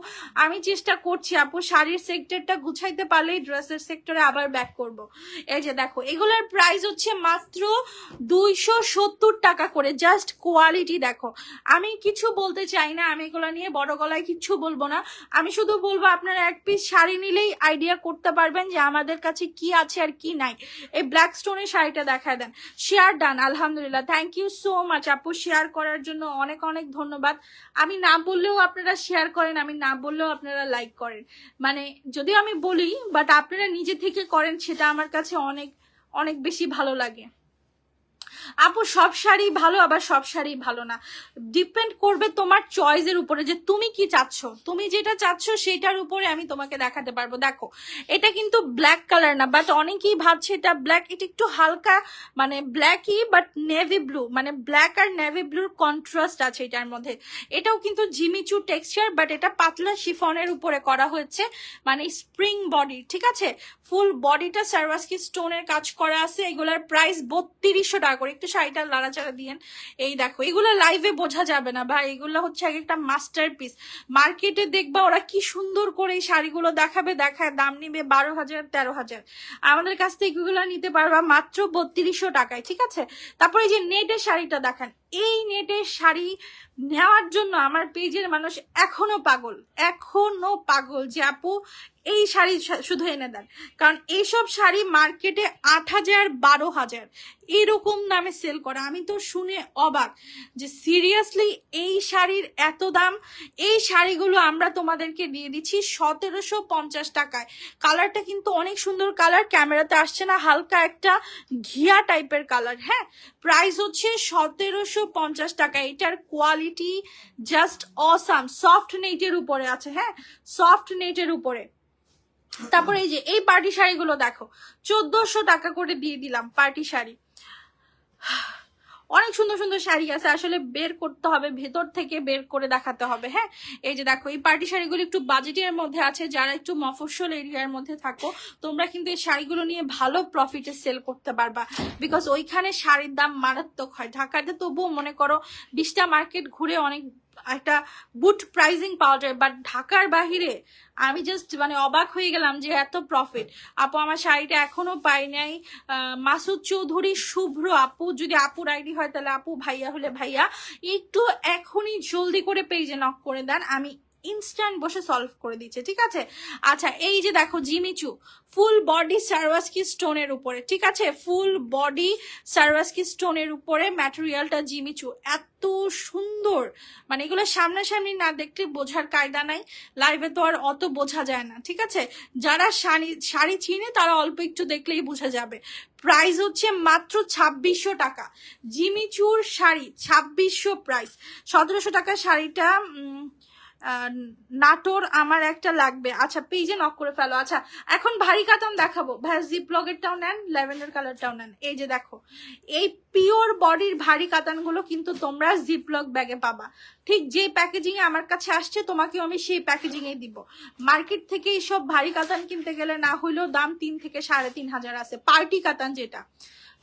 আমি চেষ্টা করছি আপু, শাড়ির সেক্টরটা গুছাইতে পারলেই ড্রেসের সেক্টরে আবার ব্যাক করব। এই যে দেখো এগুলোর প্রাইস হচ্ছে মাত্র 270 টাকা করে। জাস্ট কোয়ালিটি দেখো। আমি কিছু বলতে চাই না, আমি এগুলো নিয়ে বড় গলায় কিছু বলবো না, আমি শুধু বলবো আপনারা এক পিস শাড়ি নিলেই আইডিয়া করতে পারবেন যে আমাদের কাছে কি আছে আর কি নাই। এই ব্ল্যাক স্টোনের শাড়িটা দেখায় দেন। শেয়ার ডান, আলহামদুলিল্লাহ, থ্যাংক ইউ সো মাচ আপু, শেয়ার করার জন্য অনেক অনেক ধন্যবাদ। আমি না বললেও আপনারা শেয়ার করেন, আমি না বললেও আপনারা লাইক করেন, মানে যদিও আমি বলি বাট আপনারা নিজে থেকে করেন, সেটা আমার কাছে অনেক অনেক বেশি ভালো লাগে। আপু সব শাড়ি ভালো আবার সব শাড়ি ভালো না, ডিপেন্ড করবে তোমার চয়েসের উপরে যে তুমি কি চাচ্ছ। তুমি যেটা চাচ্ছ সেটার উপরে আমি তোমাকে দেখাতে পারবো। দেখো এটা কিন্তু ব্ল্যাক কালার না, বাট অনেকেই ভাবছে এটা ব্ল্যাক, এটা একটু হালকা মানে ব্ল্যাকই বাট নেভি ব্লু, মানে ব্ল্যাক আর নেভি ব্লুর কন্ট্রাস্ট আছে এটার মধ্যে। এটাও কিন্তু জিমিচু টেক্সচার, বাট এটা পাতলা শিফনের উপরে করা হয়েছে, মানে স্প্রিং বডি, ঠিক আছে? ফুল বডিটা সারওয়াস্কি স্টোনের কাজ করা আছে। এগুলার প্রাইস 3200 টাকা করে। একটু শাড়িটা লাড়াচাড়া দিয়েন। এই দেখো এগুলো লাইভে বোঝা যাবে না ভাই, এগুলো হচ্ছে একটা মাস্টার পিস। মার্কেটে দেখবা ওরা কি সুন্দর করে এই শাড়িগুলো দেখাবে, দেখায় দাম নিবে 12,000 13,000। আমাদের কাছ থেকে এগুলো নিতে পারবা মাত্র 3200 টাকায়, ঠিক আছে? তারপরে এই যে নেটের শাড়িটা দেখেন, এই নেটের শাড়ি নেওয়ার জন্য আমার পেজের মানুষ এখনো পাগল যে আপু এই শাড়ি শুধু এনে দেন, কারণ এইসব শাড়ি মার্কেটে 8,000 12,000 এরকম দামে সেল করা। আমি তো শুনে অবাক যে সিরিয়াসলি এই শাড়ির এত দাম। এই শাড়িগুলো আমরা তোমাদেরকে দিয়ে দিচ্ছি 1750 টাকায়। কালারটা কিন্তু অনেক সুন্দর কালার, ক্যামেরাতে আসছে না, হালকা একটা ঘিয়া টাইপের কালার। হ্যাঁ, প্রাইস হচ্ছে 1750 টাকা। এটার কোয়ালিটি জাস্ট অসাম, সফট নেটের উপরে আছে। হ্যাঁ, সফট নেটের উপরে। তারপরে এই যে এই পার্টি শাড়িগুলো দেখো 1400 টাকা করে দিয়ে দিলাম। পার্টি শাড়ি অনেক সুন্দর সুন্দর শাড়ি আছে, আসলে বের করতে হবে, ভেতর থেকে বের করে দেখাতে হবে। হ্যাঁ, এই যে দেখো এই পার্টি শাড়িগুলো একটু বাজেটের মধ্যে আছে। যারা একটু মফস্বল এরিয়ার মধ্যে থাকো তোমরা কিন্তু এই শাড়িগুলো নিয়ে ভালো প্রফিটে সেল করতে পারবা, বিকজ ওইখানে শাড়ির দাম মারাত্মক হয়। ঢাকাতে তবুও মনে করো 20টা মার্কেট ঘুরে অনেক একটা গুড প্রাইজিং পাওয়া যায়, বাট ঢাকার বাহিরে আমি জাস্ট মানে অবাক হয়ে গেলাম যে এত প্রফিট। আপু আমার শাড়িটা এখনো পাই নাই। মাসুদ চৌধুরী শুভ্র আপু, যদি আপুর আইডি হয় তাহলে আপু, ভাইয়া হলে ভাইয়া, একটু এখনই জলদি করে পেজে নক করে দেন। আমি ইনস্ট্যান্ট বসে সলভ করে দিচ্ছে, ঠিক আছে। আচ্ছা এই যে দেখো জিমিচু ফুল বডি সারওয়াস্কি স্টোনের উপরে, ঠিক আছে, ফুল বডি সারওয়াস্কি স্টোনের উপরে ম্যাটেরিয়ালটা জিমিচু, এত সুন্দর, মানে এগুলো সামনাসামনি না দেখতে বোঝার কায়দা নাই, লাইভে তো আর অত বোঝা যায় না, ঠিক আছে। যারা শাড়ি চিনে তারা অল্প একটু দেখলেই বোঝা যাবে। প্রাইস হচ্ছে মাত্র 2600 টাকা, জিমিচুর শাড়ি 2600 প্রাইস। 1700 টাকার শাড়িটা নাটোর আমার একটা লাগবে। আচ্ছা পেজে নক করে ফেলো। আচ্ছা এখন ভারী কাতান দেখাবো, ভাই জিপলকেরটাও নেন, ল্যাভেন্ডার কালারটাও নেন। এই যে দেখো এই পিওর বডির ভারী কাতানগুলো কিন্তু তোমরা জিপলক ব্যাগে পাবা, ঠিক যে প্যাকেজিং এ আমার কাছে আসছে তোমাকেও আমি সেই প্যাকেজিং এ দিব। মার্কেট থেকে এইসব ভারী কাতান কিনতে গেলে না হইলেও দাম 3 থেকে 3500 আছে। পার্টি কাতান, যেটা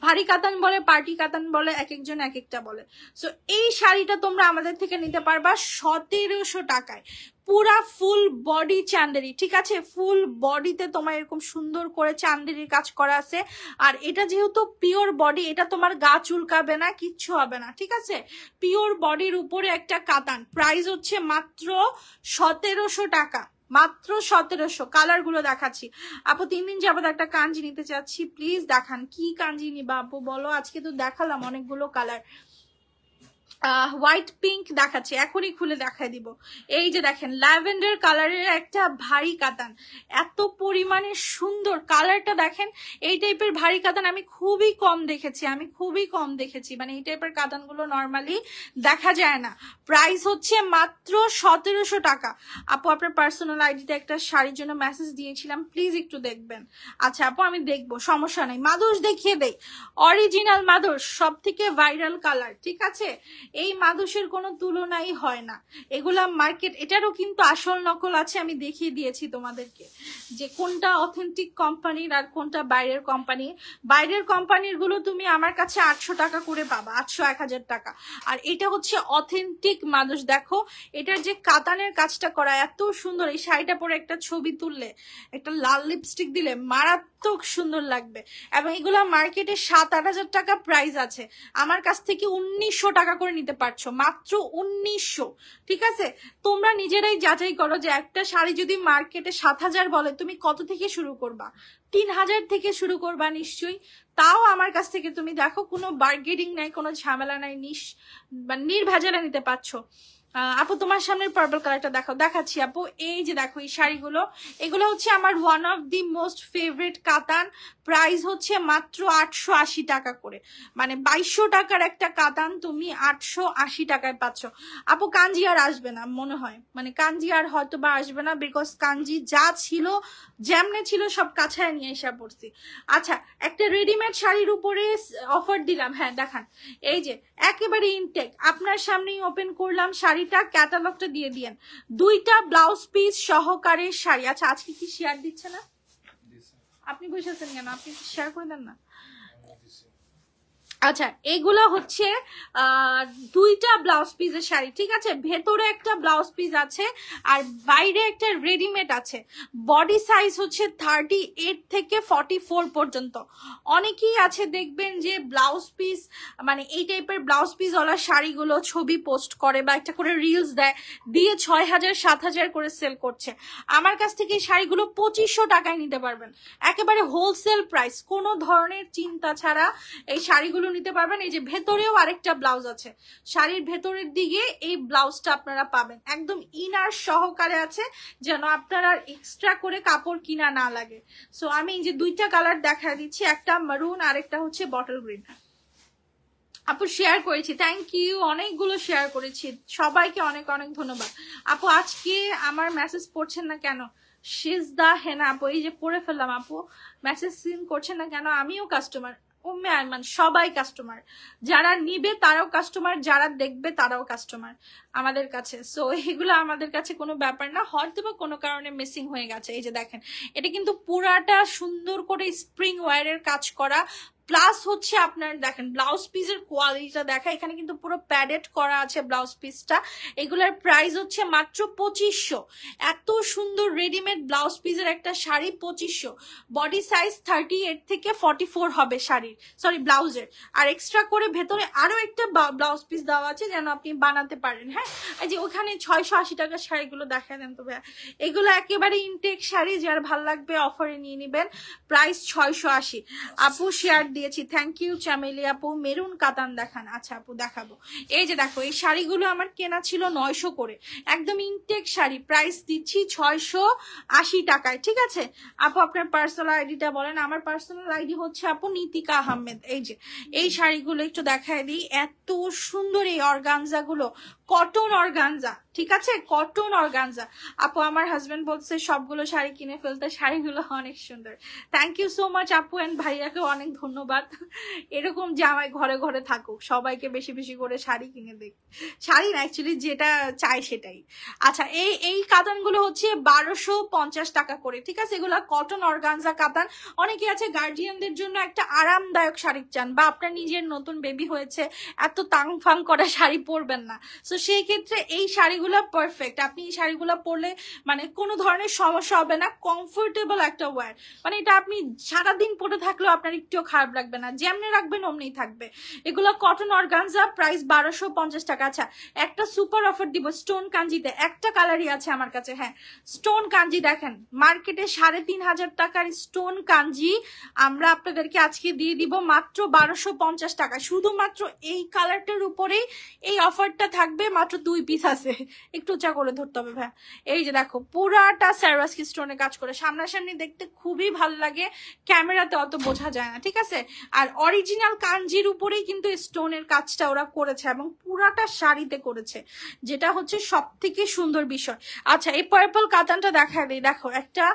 ভারী কাতান বলে, পার্টি কাতান বলে, এক একজন এক একটা বলে। সো এই শাড়িটা তোমরা আমাদের থেকে নিতে পারবা 1700 টাকায়, পুরা ফুল বডি চান্দেরি, ঠিক আছে, ফুল বডিতে তোমার এরকম সুন্দর করে চান্দেরির কাজ করা আছে। আর এটা যেহেতু পিওর বডি, এটা তোমার গা চুলকাবে না, কিচ্ছু হবে না, ঠিক আছে। পিওর বডির উপরে একটা কাতান, প্রাইস হচ্ছে মাত্র 1700 টাকা, মাত্র 1700। কালার গুলো দেখাচ্ছি আপু, 3 দিন যাবত একটা কাঞ্জি নিতে চাচ্ছি, প্লিজ দেখান কি কাঞ্জি নিবা আপু বলো। আজকে তো দেখালাম অনেকগুলো কালার, হোয়াইট পিঙ্ক দেখাচ্ছি, এখনই খুলে দেখাই দিব। এই যে দেখেন ল্যাভেন্ডার কালারের একটা ভারী কাতান, এত পরিমাণে সুন্দর কালারটা দেখেন। এই টাইপের ভারী কাতান আমি খুবই কম দেখেছি, মানে এই টাইপের কাতানগুলো নর্মালি দেখা যায় না। প্রাইস হচ্ছে মাত্র 1700 টাকা। আপু আপনার পার্সোনাল আইডিতে একটা শাড়ির জন্য মেসেজ দিয়েছিলাম, প্লিজ একটু দেখবেন। আচ্ছা আপু আমি দেখবো, সমস্যা নেই। মাদুস দেখিয়ে দেই, অরিজিনাল মাদুস, সব থেকে ভাইরাল কালার, ঠিক আছে। এই মাদুসের কোনো তুলনাই হয় না, এগুলা মার্কেট, এটারও কিন্তু আসল নকল আছে, আমি দেখিয়ে দিয়েছি তোমাদেরকে যে কোনটা অথেন্টিক কোম্পানির আর কোনটা বাইরের কোম্পানি। বাইরের কোম্পানির গুলো তুমি আমার কাছে 800 টাকা করে পাবা, 800-1000 টাকা। আর এটা হচ্ছে অথেন্টিক মাদুস। দেখো এটার যে কাতানের কাজটা করা এত সুন্দর, এই শাড়িটা পরে একটা ছবি তুললে, একটা লাল লিপস্টিক দিলে মারাত্মক সুন্দর লাগবে। এবং এগুলা মার্কেটে 7-8 টাকা প্রাইস আছে, আমার কাছ থেকে 1900 টাকা করে নিতে পারছো, মাত্র 1900, ঠিক আছে। তোমরা নিজেরাই যাচাই করো যে একটা শাড়ি যদি মার্কেটে 7000 বলে তুমি কত থেকে শুরু করবা, 3000 থেকে শুরু করবা নিশ্চয়ই। তাও আমার কাছ থেকে তুমি দেখো কোনো বার্গেনিং নাই, কোনো ঝামেলা নাই, নির্ভেজালে নিতে পারছো। আপু তোমার সামনের পার্পল কালারটা দেখাচ্ছি আপু। এই যে দেখো এই শাড়িগুলো, এগুলো হচ্ছে আমার one of the most favourite কাতান। প্রাইস হচ্ছে মাত্র 880 টাকা করে, মানে 2200 টাকার একটা কাতান তুমি 880 টাকায় পাচ্ছ। আপু কাঞ্জি আর আসবে না মনে হয়, মানে কাঞ্জি আর হয়তো বা আসবে না, বিকজ কাঞ্জি যা ছিল যেমনে ছিল সব কাছায় নিয়ে এসে পড়ছি। আচ্ছা একটা রেডিমেড শাড়ির উপরে অফার দিলাম, হ্যাঁ দেখান। এই যে একেবারে ইনটেক আপনার সামনেই ওপেন করলাম শাড়িটা, ক্যাটালগটা দিয়ে দিয়েন, 2টা ব্লাউজ পিস সহকারে শাড়ি। আচ্ছা আজকে কি শেয়ার দিচ্ছে না, আপনি বসেছেন কেন, আপনি শেয়ার করে দেন না। আচ্ছা এগুলো হচ্ছে 2টা ব্লাউজ পিসের শাড়ি, ঠিক আছে, ভেতরে একটা ব্লাউজ পিস আছে আর বাইরে একটা রেডিমেড আছে। বডি সাইজ হচ্ছে 38 থেকে 44 পর্যন্ত। অনেকেই আছে দেখবেন যে ব্লাউজ পিস, মানে এই টাইপের ব্লাউজ পিস ওলা শাড়িগুলো ছবি পোস্ট করে বা একটা করে রিলস দেয়, দিয়ে 6000-7000 করে সেল করছে। আমার কাছ থেকে এই শাড়িগুলো 2500 টাকায় নিতে পারবেন, একেবারে হোলসেল প্রাইস, কোনো ধরনের চিন্তা ছাড়া এই শাড়িগুলো নিতে পারবেন। এই যে ভেতরেও আরেকটা ব্লাউজ আছে, শাড়ির ভেতরের দিকে এই ব্লাউজটা আপনারা পাবেন, একদম ইনার সহকারে আছে, যেন আপনার আর এক্সট্রা করে কাপড় কিনা না লাগে। সো আমি এই যে 2টা কালার দেখা দিচ্ছি, একটা মারুন আর একটা হচ্ছে বটল গ্রিন। আপু শেয়ার করেছি, থ্যাংক ইউ, অনেকগুলো শেয়ার করেছি, সবাইকে অনেক অনেক ধন্যবাদ। আপু আজকে আমার মেসেজ পড়ছেন না কেন, সিজদা হেনা আপু, এই যে পড়ে ফেললাম আপু, মেসেজ সিন করছেন না কেন, আমিও কাস্টমার, মানে সবাই কাস্টমার, যারা নিবে তারাও কাস্টমার, যারা দেখবে তারাও কাস্টমার আমাদের কাছে। সো এগুলো আমাদের কাছে কোনো ব্যাপার না, হয়তো বা কোনো কারণে মিসিং হয়ে গেছে। এই যে দেখেন এটা কিন্তু পুরাটা সুন্দর করে স্প্রিং ওয়্যারের কাজ করা, প্লাস হচ্ছে আপনার দেখেন ব্লাউজ পিসের কোয়ালিটিটা দেখা, এখানে কিন্তু পুরো প্যাডেড করা আছে ব্লাউজ পিসটা। এগুলোর প্রাইস হচ্ছে মাত্র 2500। এত সুন্দর রেডিমেড ব্লাউজ পিসের একটা শাড়ি 2500। বডি সাইজ 38 থেকে 44 হবে শাড়ির, সরি ব্লাউজের। আর এক্সট্রা করে ভেতরে আরো একটা ব্লাউজ পিস দেওয়া আছে যেন আপনি বানাতে পারেন। হ্যাঁ, এই যে ওখানে 680 টাকার শাড়িগুলো দেখা দেন তো ভাইয়া, এগুলো একেবারে ইনটেক শাড়ি, যার ভালো লাগবে অফারে নিয়ে নেবেন। প্রাইস 680। আপু শেয়ার দিয়েছি, থ্যাংক ইউ চামেলি আপু। মেরুন কাতান দেখান। আচ্ছা আপু দেখাবো। এই যে দেখো, এই শাড়িগুলো আমার কেনা ছিল 900 করে, একদম ইনটেক শাড়ি, প্রাইস দিচ্ছি 680 টাকায়। ঠিক আছে আপু, আপনার পার্সোনাল আইডিটা বলেন। আমার পার্সোনাল আইডি হচ্ছে আপু নিতিকা আহমেদ। এই যে এই শাড়িগুলো একটু দেখায় দিই, এত সুন্দর এই অর্গানজা গুলো, কটন অর্গানজা, ঠিক আছে কটন অর্গানজা। আপু আমার হাজবেন্ড বলছে সবগুলো শাড়ি কিনে ফেলতে, শাড়িগুলো অনেক সুন্দর। থ্যাংক ইউ সো মাচ আপু, এন্ড ভাইয়াকে অনেক ধন্যবাদ। এরকম জামাই ঘরে ঘরে থাকুক, সবাইকে বেশি বেশি করে শাড়ি কিনে দেখ, শাড়ি না অ্যাকচুয়ালি যেটা চাই সেটাই। আচ্ছা এই কাতানগুলো হচ্ছে 1250 টাকা করে। ঠিক আছে, এগুলো কটন অর্গানজা কাতান। অনেকে আছে গার্জিয়ানদের জন্য একটা আরামদায়ক শাড়ি চান, বা আপনার নিজের নতুন বেবি হয়েছে, এত তাং ফাং করা শাড়ি পরবেন না, তো সেই ক্ষেত্রে এই শাড়িগুলো পারফেক্ট। আপনি এই শাড়িগুলো পরলে মানে কোনো ধরনের সমস্যা হবে না, কমফোর্টেবল একটা ওয়্যার, মানে এটা আপনি সারাদিন পরে থাকলেও আপনার একটুও খারাপ লাগবে না, যেমনি রাখবেন অমনিই থাকবে। এগুলো কটন অর্গানজা, প্রাইস 1250 টাকা। আচ্ছা একটা সুপার অফার দিব স্টোন কাঞ্জিতে, একটা কালারই আছে আমার কাছে। হ্যাঁ স্টোন কাঞ্জি দেখেন, মার্কেটে 3500 টাকার স্টোন কাঞ্জি আমরা আপনাদেরকে আজকে দিয়ে দিব মাত্র 1250 টাকা। শুধুমাত্র এই কালারটার উপরেই এই অফারটা থাকবে, মাত্র 2 পিস আছে, একটু উঁচা করে ধরতে হবে ভাই। এই যে দেখো পুরাটা স্যারোয়াস্কি স্টোনে কাজ করে, সামনাসামনি দেখতে খুবই ভালো লাগে, ক্যামেরাতে অত বোঝা যায় না। ঠিক আছে, আর অরিজিনাল কাঞ্জির উপরেই কিন্তু স্টোনের কাজটা ওরা করেছে এবং পুরাটা শাড়িতে করেছে, যেটা হচ্ছে সব থেকে সুন্দর বিষয়। আচ্ছা এই পার্পল কাতানটা দেখা দিই, দেখো একটা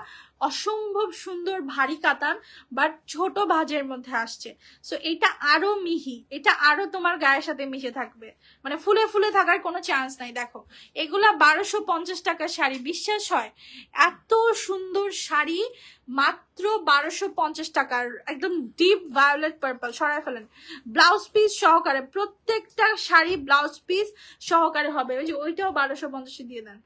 অসম্ভব সুন্দর ভারী কাতান, বাট ছোট ভাজের মধ্যে আসছে। সো এটা আরো মিহি, এটা আরো তোমার গায়ের সাথে মিশে থাকবে, মানে ফুলে ফুলে থাকার কোনো চান্স নাই। দেখো এগুলা 1250 টাকার শাড়ি, বিশ্বাস হয় এত সুন্দর শাড়ি মাত্র 1250 টাকার, একদম ডিপ ভায়োলেট পার্পল। সরাই ফেলেন, ব্লাউজ পিস সহকারে, প্রত্যেকটা শাড়ি ব্লাউজ পিস সহকারে হবে। ওই যে ওইটাও 1250 দিয়ে দেন।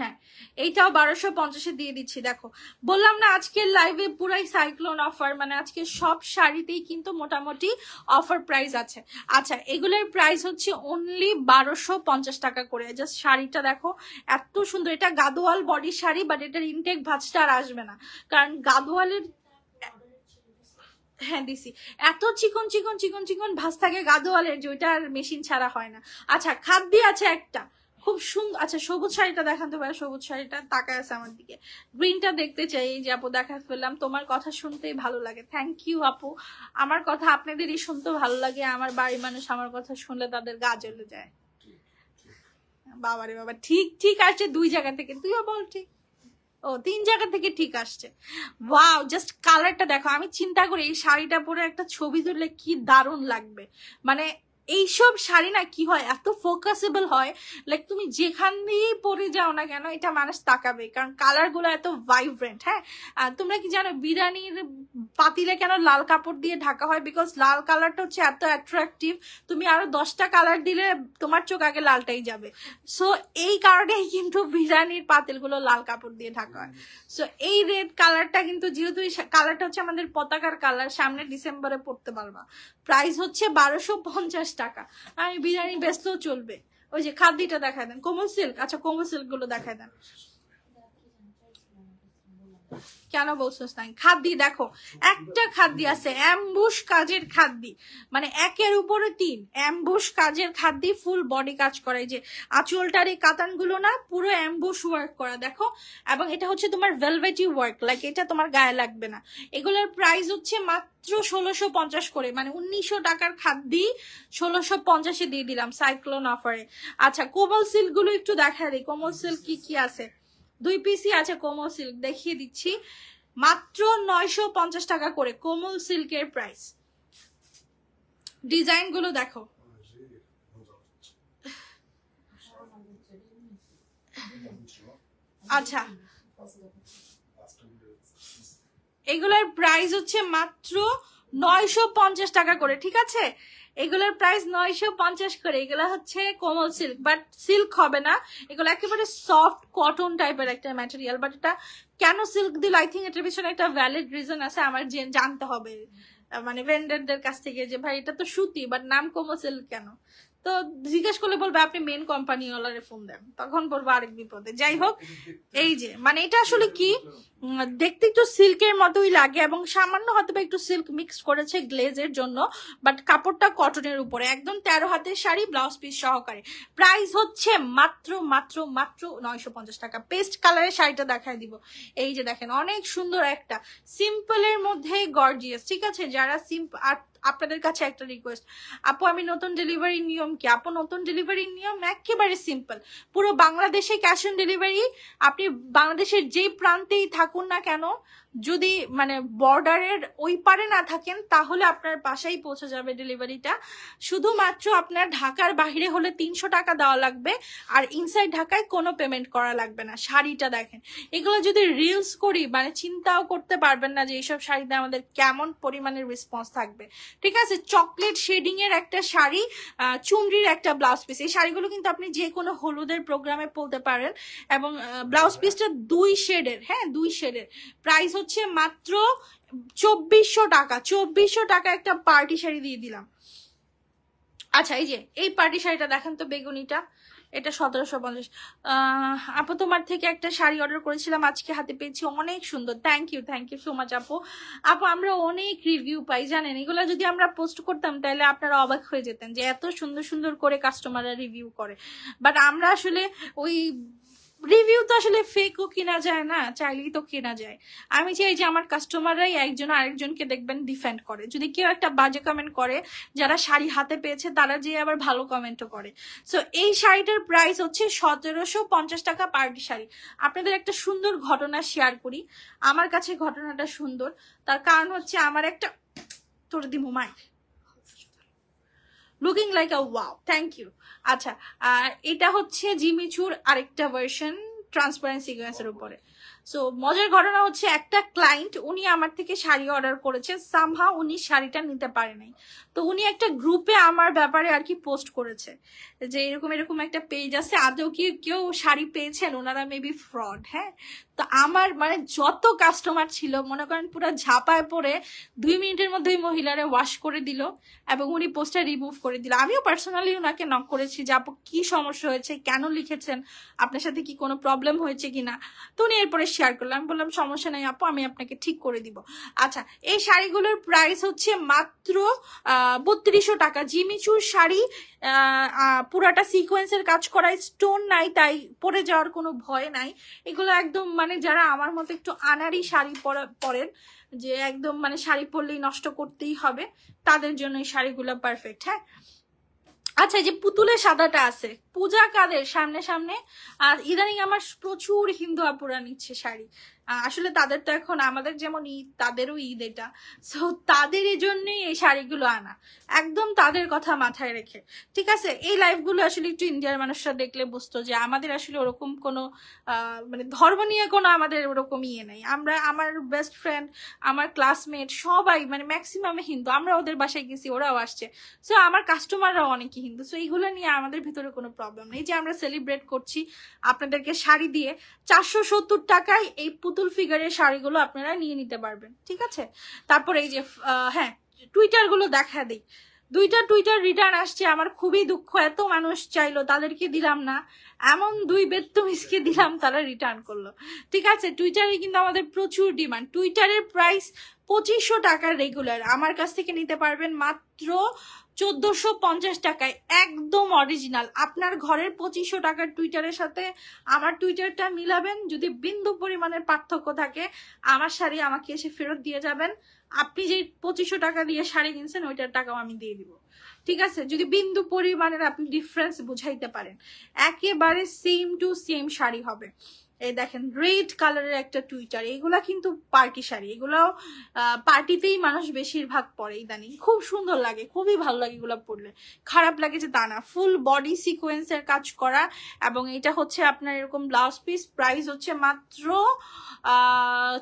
হ্যাঁ এইটাও 1250 দিয়ে দিচ্ছি। দেখো বললাম না আজকের লাইভে পুরাই সাইক্লোন অফার, মানে আজকে সব শাড়িতেই কিন্তু মোটামুটি অফার প্রাইস আছে। আচ্ছা এগুলোর প্রাইস হচ্ছে অনলি 1250 টাকা করে। জাস্ট শাড়িটা দেখো এত সুন্দর, এটা গাদোয়াল বডি শাড়ি, বাট এটার ইনটেক ভাঁজটা আর আসবে না, কারণ গাদোয়ালের হ্যাঁ দিছি এত চিকন চিকন চিকন চিকন ভাঁজ থাকে গাদোয়ালের, যে ওইটা আর মেশিন ছাড়া হয় না। আচ্ছা খাদ্যি আছে একটা খুব সুন্দর। আচ্ছা সবুজ শাড়িটা দেখান তো ভাই, সবুজ শাড়িটা তাকায় আছে আমার দিকে, গ্রিনটা দেখতে চাই। এই যে আপু দেখা ফেললাম, তোমার কথা শুনতেই ভালো লাগে। থ্যাংক ইউ আপু, আমার কথা আপনাদেরই শুনতে ভালো লাগে, আমার বাড়ির মানুষ আমার কথা শুনলে তাদের গা জ্বলে যায়। বাবারে বাবা, ঠিক ঠিক আসছে 2 জায়গা থেকে, তুইও বল ঠিক। ও 3 জায়গা থেকে ঠিক আসছে। ওয়াও জাস্ট কালারটা দেখো, আমি চিন্তা করি এই শাড়িটা পরে একটা ছবি তুললে কি দারুণ লাগবে। মানে এইসব শাড়ি না কি হয় এত ফোকাসেবল হয়, লাইক তুমি যেখান দিয়েই পরে যাও না কেন এটা মানুষ তাকাবে, কারণ কালার গুলো এত ভাইব্রেন্ট। হ্যাঁ তোমরা কি জানো বিরিয়ানির পাতিলে কেন লাল কাপড় দিয়ে ঢাকা হয়? বিকজ লাল কালারটা হচ্ছে এত অ্যাট্রাকটিভ, তুমি আরো 10টা কালার দিলে তোমার চোখ আগে লালটাই যাবে। সো এই কারণেই কিন্তু বিরিয়ানির পাতিলগুলো লাল কাপড় দিয়ে ঢাকা হয়। সো এই রেড কালারটা কিন্তু, যেহেতু এই কালারটা হচ্ছে আমাদের পতাকার কালার, সামনে ডিসেম্বরে পড়তে পারবা। প্রাইস হচ্ছে 1250 টাকা। আমি বিরিয়ানি বেচলেও চলবে। ওই যে খাদ্যিটা দেখায় দেন, কোমল সিল্ক। আচ্ছা কোমল সিল্ক গুলো দেখায় দেন। কেন বলছিস না? খাদ্যি দেখো একটা খাদ্যি আছে অ্যাম্বুশ কাজের খাদ্যি, মানে 1-এর উপরে 3 অ্যাম্বুশ কাজের খাদ্যি, ফুল বডি কাজ করে। যে আঁচলটার এই কাতান গুলো না পুরো অ্যাম্বুশ ওয়ার্ক করা দেখো, এবং এটা হচ্ছে তোমার ভেলভেটি ওয়ার্ক, লাইক এটা তোমার গায়ে লাগবে না। এগুলোর প্রাইস হচ্ছে মাত্র 1650 করে, মানে 1900 টাকার খাদ্যি 1650-এ দিয়ে দিলাম সাইক্লোন অফারে। আচ্ছা কোমল সিল্ক গুলো একটু দেখা দিই, কোমল সিল্ক কি কি আছে। 2 পিসই আছে কোমল সিল্ক, দেখিয়ে দিচ্ছি মাত্র 950 টাকা করে কোমল সিল্কের প্রাইস। ডিজাইন গুলো দেখো, আচ্ছা এগুলোর প্রাইস হচ্ছে মাত্র 950 টাকা করে, ঠিক আছে? এগুলোর প্রাইস 950 করে। এগুলো হচ্ছে কোমল সিল্ক, বাট সিল্ক হবে না, এগুলো একেবারে সফট কটন টাইপের একটা ম্যাটেরিয়াল। বাট এটা কেন সিল্ক দিল, আই থিঙ্ক এটার পিছনে একটা ভ্যালিড রিজন আছে, আমার জানতে হবে মানে ভেন্ডারদের কাছ থেকে, যে ভাই এটা তো সুতি বাট নাম কোমল সিল্ক কেন। তো জিজ্ঞেস করলে বলবে আপনি মেন কোম্পানি ওয়ালারে ফোন দেন, তখন বলবো আরেক বিপদে। যাই হোক, এই যে মানে এটা আসলে কি দেখতে একটু সিল্কের মতোই লাগে, এবং সামান্য হয়তো একটু সিল্ক মিক্স করেছে গ্লেজের জন্য, বাট কাপড়টা কটনের উপরে, একদম 13 হাতের শাড়ি, ব্লাউজ পিস সহকারে। প্রাইস হচ্ছে মাত্র মাত্র মাত্র 950 টাকা। পেস্ট কালারের শাড়িটা দেখায় দিব। এই যে দেখেন, অনেক সুন্দর একটা সিম্পলের মধ্যে গর্জিয়াস, ঠিক আছে? যারা সিম্পল, আপনাদের কাছে একটা রিকোয়েস্ট, আপু আমি নতুন ডেলিভারি নিয়ম কি? আপু নতুন ডেলিভারি নিয়ম একেবারে সিম্পল, পুরো বাংলাদেশে ক্যাশ অন ডেলিভারি। আপনি বাংলাদেশের যেই প্রান্তেই থাকুন না কেন, যদি মানে বর্ডারের ওই পারে না থাকেন, তাহলে আপনার বাসায় পৌঁছে যাবে ডেলিভারিটা। শুধুমাত্র আপনার ঢাকার বাইরে হলে 300 টাকা দেওয়া লাগবে, আর ইনসাইড ঢাকায় কোনো পেমেন্ট করা লাগবে না। শাড়িটা দেখেন, এগুলো যদি রিলস করি মানে চিন্তাও করতে পারবেন না যে এইসব শাড়িতে আমাদের কেমন পরিমাণের রেসপন্স থাকবে, ঠিক আছে? চকলেট শেডিং এর একটা শাড়ি, চুনরির একটা ব্লাউজ পিস। এই শাড়িগুলো কিন্তু আপনি যে কোনো হলুদের প্রোগ্রামে পরতে পারেন, এবং ব্লাউজ পিসটা 2 শেডের, হ্যাঁ 2 শেডের। প্রাইস হচ্ছে মাত্র 2400 টাকা। 2400 টাকা একটা পার্টি শাড়ি দিয়ে দিলাম। আচ্ছা, এই যে এই পার্টি শাড়িটা দেখেন তো, বেগুনিটা, এটা 1750। আপু তোমার থেকে একটা শাড়ি অর্ডার করেছিলাম, আজকে হাতে পেয়েছি, অনেক সুন্দর। থ্যাংক ইউ সো মাচ আপু। আপু আমরা অনেক রিভিউ পাই জানেন, এগুলো যদি আমরা পোস্ট করতাম তাহলে আপনারা অবাক হয়ে যেতেন যে এত সুন্দর সুন্দর করে কাস্টমাররা রিভিউ করে। বাট আমরা আসলে ওই রিভিউ তো আসলে ফেকও কেনা যায় না, চাইলেই তো কেনা যায়। আমি চাই যে আমার কাস্টমাররাই একজন আরেকজনকে দেখবেন ডিফেন্ড করে। যদি কেউ একটা বাজে কমেন্ট করে, যারা শাড়ি হাতে পেয়েছে তারা যে আবার ভালো কমেন্টও করে। সো এই শাড়িটার প্রাইস হচ্ছে 1750 টাকা পার্টি শাড়ি। আপনাদের একটা সুন্দর ঘটনা শেয়ার করি, আমার কাছে ঘটনাটা সুন্দর, তার কারণ হচ্ছে আমার একটা তোর দিমু my looking like a wow, thank you. আচ্ছা, এটা হচ্ছে জিমিচুর আরেকটা ভার্সন ট্রান্সপারেন্ট সিকোয়েন্সের উপরে। সো মজার ঘটনা হচ্ছে, একটা ক্লায়েন্ট উনি আমার থেকে শাড়ি অর্ডার করেছে, সামহাউ উনি শাড়িটা নিতে পারে নাই। তো উনি একটা গ্রুপে আমার ব্যাপারে আর কি পোস্ট করেছে যে এরকম এরকম একটা পেজ আছে, আদৌ কি কেউ শাড়ি পেয়েছেন, ওনারা মেবি ফ্রড। হ্যাঁ, তো আমার মানে যত কাস্টমার ছিল মনে করেন পুরো ঝাঁপায় পড়ে 2 মিনিটের মধ্যে ওই মহিলারে ওয়াশ করে দিল, এবং উনি পোস্টটা রিমুভ করে দিল। আমিও পার্সোনালি ওনাকে নক করেছি যে আপু কি সমস্যা হয়েছে, কেন লিখেছেন, আপনার সাথে কি কোনো প্রবলেম হয়েছে কিনা। তো উনি এরপরে শেয়ার করলাম, বললাম সমস্যা নাই আপু, আমি আপনাকে ঠিক করে দিব। আচ্ছা, এই শাড়িগুলোর প্রাইস হচ্ছে মাত্র 3200 টাকা। জিমিচুর শাড়ি, পুরাটা সিকোয়েন্সের কাজ করা, স্টোন নাই, তাই পরে যাওয়ার কোনো ভয় নাই। এগুলো একদম মানে যারা আমার মতো একটু আনাড়ি শাড়ি পরেন, যে একদম মানে শাড়ি পরলেই নষ্ট করতেই হবে, তাদের জন্য এই শাড়িগুলো পারফেক্ট। হ্যাঁ, আচ্ছা, এই যে পুতুলের সাদাটা আছে, পূজা কাদের সামনে সামনে, আর ইদানিং আমার প্রচুর হিন্দু আপুরা নিচ্ছে শাড়ি। আসলে তাদের তো এখন আমাদের যেমন ঈদ, তাদেরও ঈদ এটা। সো তাদের এই জন্যই এই শাড়িগুলো আনা, একদম তাদের কথা মাথায় রেখে, ঠিক আছে? এই লাইফগুলো আসলে একটু ইন্ডিয়ার মানুষরা দেখলে বুঝতো যে আমাদের আসলে ওরকম কোনো মানে ধর্ম নিয়ে কোনো আমাদের ওরকম ইয়ে নেই। আমরা, আমার বেস্ট ফ্রেন্ড, আমার ক্লাসমেট সবাই মানে ম্যাক্সিমামে হিন্দু। আমরা ওদের বাসায় গেছি, ওরাও আসছে। সো আমার কাস্টমাররাও অনেকে হিন্দু। সো এইগুলো নিয়ে আমাদের ভিতরে কোনো প্রবলেম নেই। যে আমরা সেলিব্রেট করছি আপনাদেরকে শাড়ি দিয়ে, 470 টাকায় এই পুতুল ফিগারের শাড়িগুলো আপনারা নিয়ে নিতে পারবেন, ঠিক আছে? তারপর এই যে হ্যাঁ, টুইটার গুলো দেখা দিই। 2টা টুইটার রিটার্ন আসছে, আমার খুবই দুঃখ। এত মানুষ চাইলো, তাদেরকে দিলাম না, এমন 2 বেত্তমিসকে দিলাম, তারা রিটার্ন করলো, ঠিক আছে? টুইটারে কিন্তু আমাদের প্রচুর ডিমান্ড। টুইটারের প্রাইস 2500 টাকার রেগুলার, আমার কাছ থেকে নিতে পারবেন মাত্র 1450 টাকায়, একদম অরিজিনাল। আপনার ঘরের 2500 টাকার টুইটারের সাথে আমার টুইটারটা মিলাবেন, যদি বিন্দু পরিমাণের পার্থক্য থাকে আমার শাড়ি আমাকে এসে ফেরত দিয়ে যাবেন। আপনি যে 2500 টাকা দিয়ে শাড়ি কিনছেন ওইটার টাকাও আমি দিয়ে দিব, ঠিক আছে? যদি বিন্দু পরিমাণের আপনি ডিফারেন্স বুঝাইতে পারেন, একেবারে সেম টু সেম শাড়ি হবে। এই দেখেন রেড কালারের একটা টুইটার, এগুলা কিন্তু পার্টি শাড়ি, এগুলাও পার্টিতেই মানুষ বেশিরভাগ পরে ইদানিং। খুব সুন্দর লাগে, খুবই ভালো লাগে এগুলো পরলে, খারাপ লাগে যে তা না। ফুল বডি সিকোয়েন্সের কাজ করা, এবং এটা হচ্ছে আপনার এরকম ব্লাউজ পিস। প্রাইস হচ্ছে মাত্র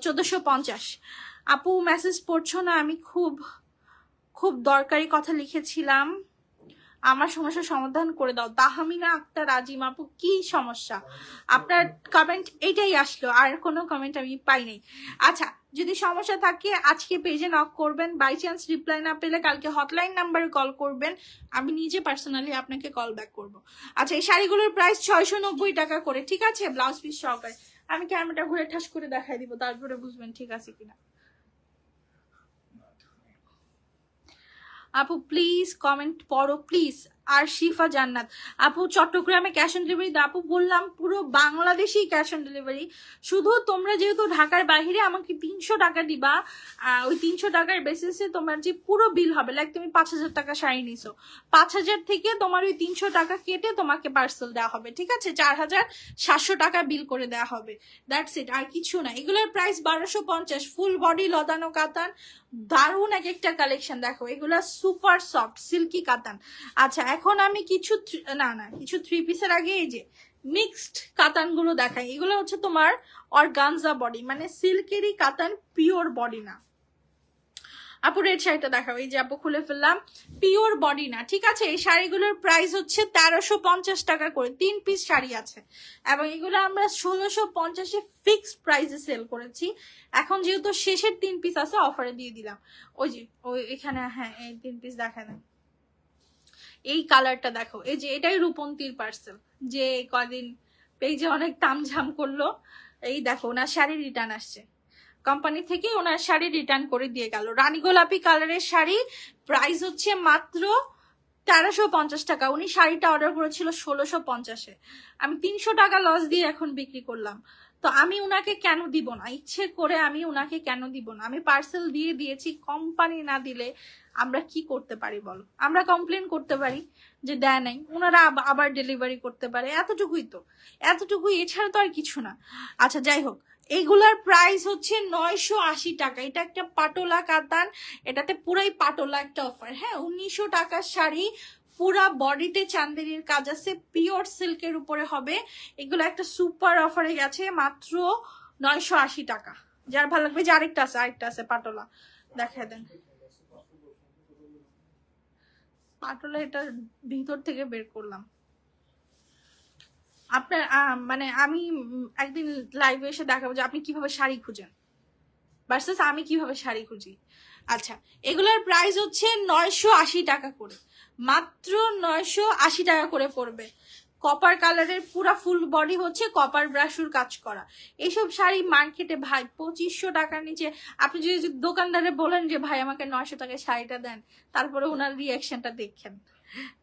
1450। আপু মেসেজ পড়ছো না, আমি খুব খুব দরকারি কথা লিখেছিলাম, আমার সমস্যার সমাধান করে দাও। তাহমিনা আক্তার আজিম আপু, কি সমস্যা? আপনার কমেন্ট এইটাই আসলো, আর কোনো কমেন্ট আমি পাই নাই। আচ্ছা, যদি সমস্যা থাকে আজকে পেজে নক করবেন, বাই চান্স রিপ্লাই না পেলে কালকে হটলাইন নাম্বারে কল করবেন, আমি নিজে পার্সোনালি আপনাকে কল ব্যাক করবো। আচ্ছা, এই শাড়িগুলোর প্রাইস 690 টাকা করে, ঠিক আছে, ব্লাউজ পিস সহকারে। আমি ক্যামেরাটা ঘুরে ঠাস করে দেখাই দিব, তারপরে বুঝবেন ঠিক আছে কিনা। আপু প্লিজ কমেন্ট পড়ো প্লিজ। আর শিফা জান্নাত আপু, চট্টগ্রামে ক্যাশ অন ডেলিভারি দাও। আপু বললাম পুরো বাংলাদেশেই ক্যাশ অন ডেলিভারি, শুধু তোমরা যেহেতু ঢাকার বাইরে আমাকে 300 টাকা দিবা, ওই 300 টাকার বেসিসে তোমার যে পুরো বিল হবে, লাইক তুমি 5000 টাকা শাড়ি নিছো, 5000 থেকে তোমার ওই 300 টাকা কেটে তোমাকে পার্সেল দেওয়া হবে, ঠিক আছে, 4700 টাকা বিল করে দেওয়া হবে, দ্যাটস ইট, আর কিছু না। এগুলোর প্রাইস 1250, ফুল বডি লদানো কাতান, দারুন এক একটা কালেকশন দেখো, এগুলা সুপার সফট সিল্কি কাতান। আচ্ছা, এখন আমি কিছু কিছু 3 পিসের আগে এই যে মিক্সড কাতান গুলো দেখাই। এগুলো হচ্ছে তোমার অর্গানজা বডি, মানে সিল্কেরই কাতান, পিওর বডি না। আপু রেড শাড়িটা দেখাবো, এই যে আপু খুলে ফেললাম, পিওর বডি না, ঠিক আছে। এই শাড়িগুলোর প্রাইস হচ্ছে 1350 টাকা করে, 3 পিস শাড়ি আছে, এবং এগুলো আমরা 1650-এ ফিক্সড প্রাইসে সেল করেছি। এখন যেহেতু শেষের 3 পিস আছে, অফারে দিয়ে দিলাম। ওই যে ওই এখানে, হ্যাঁ, এই 3 পিস দেখা দেন। এই কালারটা দেখো, এই যে এটাই রূপন্তীর পার্সেল, যে কদিন পেজে অনেক তামঝাম করলো। এই দেখো, ওনার শাড়ি রিটার্ন আসছে, কোম্পানি থেকে ওনার শাড়ি রিটার্ন করে দিয়ে গেল। রানী গোলাপি কালারের শাড়ি, প্রাইস হচ্ছে মাত্র 1350 টাকা। উনি শাড়িটা অর্ডার করেছিল 1650-এ, আমি 300 টাকা লস দিয়ে এখন বিক্রি করলাম। তো আমি উনাকে কেন দিব না, ইচ্ছে করে আমি উনাকে কেন দিব না? আমি পার্সেল দিয়ে দিয়েছি, কোম্পানি না দিলে আমরা কি করতে পারি বলো? আমরা কমপ্লেন করতে পারি যে দেয় নাই, ওনারা আবার ডেলিভারি করতে পারে, এতটুকুই তো, এতটুকুই, এছাড়া তো আর কিছু না। আচ্ছা, যাই হোক, এইগুলার প্রাইস হচ্ছে 980 টাকা। এটা একটা পাটোলা কাতান, এটাতে পুরাই পাটোলা একটা অফার, হ্যাঁ, 1900 টাকার শাড়ি, পুরা বডিতে চান্দেরির কাজ আছে, পিওর সিল্কের উপরে হবে। এগুলো একটা সুপার অফারে গেছে, মাত্র 980 টাকা। যার ভালো লাগবে, যে আরেকটা আছে পাটোলা, দেখা দেন। পাটোলা এটা ভিতর থেকে বের করলাম। আপনার মানে আমি একদিন লাইভে এসে দেখাবো যে আপনি কিভাবে শাড়ি খুঁজেন ভার্সেস আমি কিভাবে শাড়ি খুঁজি। আচ্ছা, এগুলোর প্রাইস হচ্ছে 980 টাকা করে, মাত্র 980 টাকা করে পড়বে। কপার কালারের পুরা ফুল বডি হচ্ছে কপার ব্রাশুর কাজ করা। এইসব শাড়ি মার্কেটে ভাই 2500 টাকার নিচে। আপনি যদি দোকানদারে বলেন যে ভাই আমাকে 900 টাকায় শাড়িটা দেন, তারপরে ওনার রিয়াকশনটা দেখেন,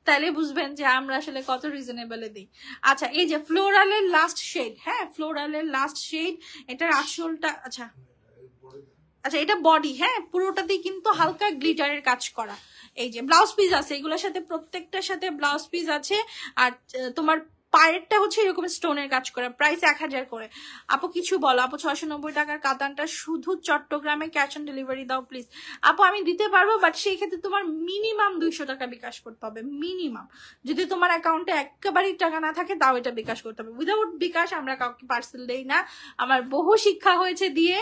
তাহলে বুঝবেন যে আমরা আসলে কত রিজনেবলে দিই। আচ্ছা, এই যে ফ্লোরালের লাস্ট শেড, হ্যাঁ, ফ্লোরালের লাস্ট শেড, এটার আসলটা, আচ্ছা এটা বডি, হ্যাঁ, পুরোটাতেই কিন্তু হালকা গ্লিটারের কাজ করা। এই যে ব্লাউজ পিস আছে, এগুলোর সাথে প্রত্যেকটার সাথে ব্লাউজ পিস আছে। আর তোমার পায়েরটা হচ্ছে এরকম স্টোনের কাজ করা, প্রাইস 1000 করে। আপু কিছু বলো আপু, 690 টাকার কাতানটা শুধু চট্টগ্রামে ক্যাশ অন ডেলিভারি দাও প্লিজ। আপু আমি দিতে পারবো, বাট সেই ক্ষেত্রে তোমার মিনিমাম 200 টাকা বিকাশ করতে হবে, মিনিমাম। যদি তোমার অ্যাকাউন্টে একেবারেই টাকা না থাকে, তাও এটা বিকাশ করতে হবে। উইদাউট বিকাশ আমরা কাউকে পার্সেল দেই না। আমার বহু শিক্ষা হয়েছে দিয়ে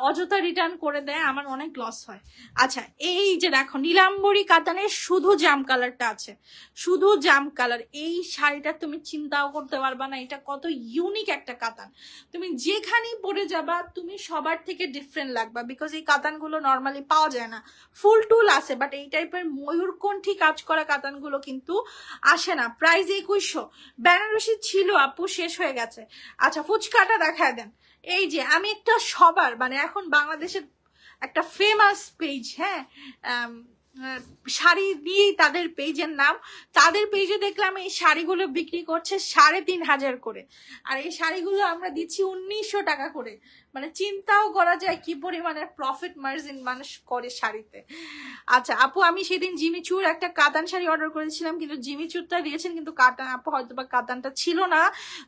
অযথা রিটার্ন করে দেয়, আমার অনেক লস হয়। আচ্ছা, এই যে দেখো নীলাম্বরী কাতানের শুধু জাম কালারটা আছে, শুধু জাম কালার। এই শাড়িটা তুমি চিন্তাও করতে পারবা না, এটা কত ইউনিক একটা কাতান। তুমি যেখানেই পরে যাবা, তুমি সবার থেকে ডিফারেন্ট লাগবা, বিকজ এই কাতানগুলো নর্মালি পাওয়া যায় না। ফুল টুল আছে, বাট এই টাইপের ময়ূরকণ্ঠী কাজ করা কাতানগুলো কিন্তু আসে না। প্রাইস 2100। বেনারসি ছিল আপু, শেষ হয়ে গেছে। আচ্ছা, ফুচকাটা দেখায় দেন। এই যে আমি একটা সবার, মানে এখন বাংলাদেশের একটা ফেমাস পেজ, হ্যাঁ, শাড়ি দিয়েই তাদের পেজের নাম। তাদের পেজে দেখলাম এই শাড়িগুলো বিক্রি করছে 3500 করে, আর এই শাড়িগুলো আমরা দিচ্ছি 1900 টাকা করে। মানে চিন্তাও করা যায় কি পরিমাণের প্রফিট মার্জিন মানুষ করে শাড়িতে। আচ্ছা আপু, আমি সেদিন জিমিচুর একটা কাতান শাড়ি অর্ডার করেছিলাম, কিন্তু জিমিচুরটা দিয়েছেন, কিন্তু কাতান আপু হয়তো বা কাতানটা ছিল না।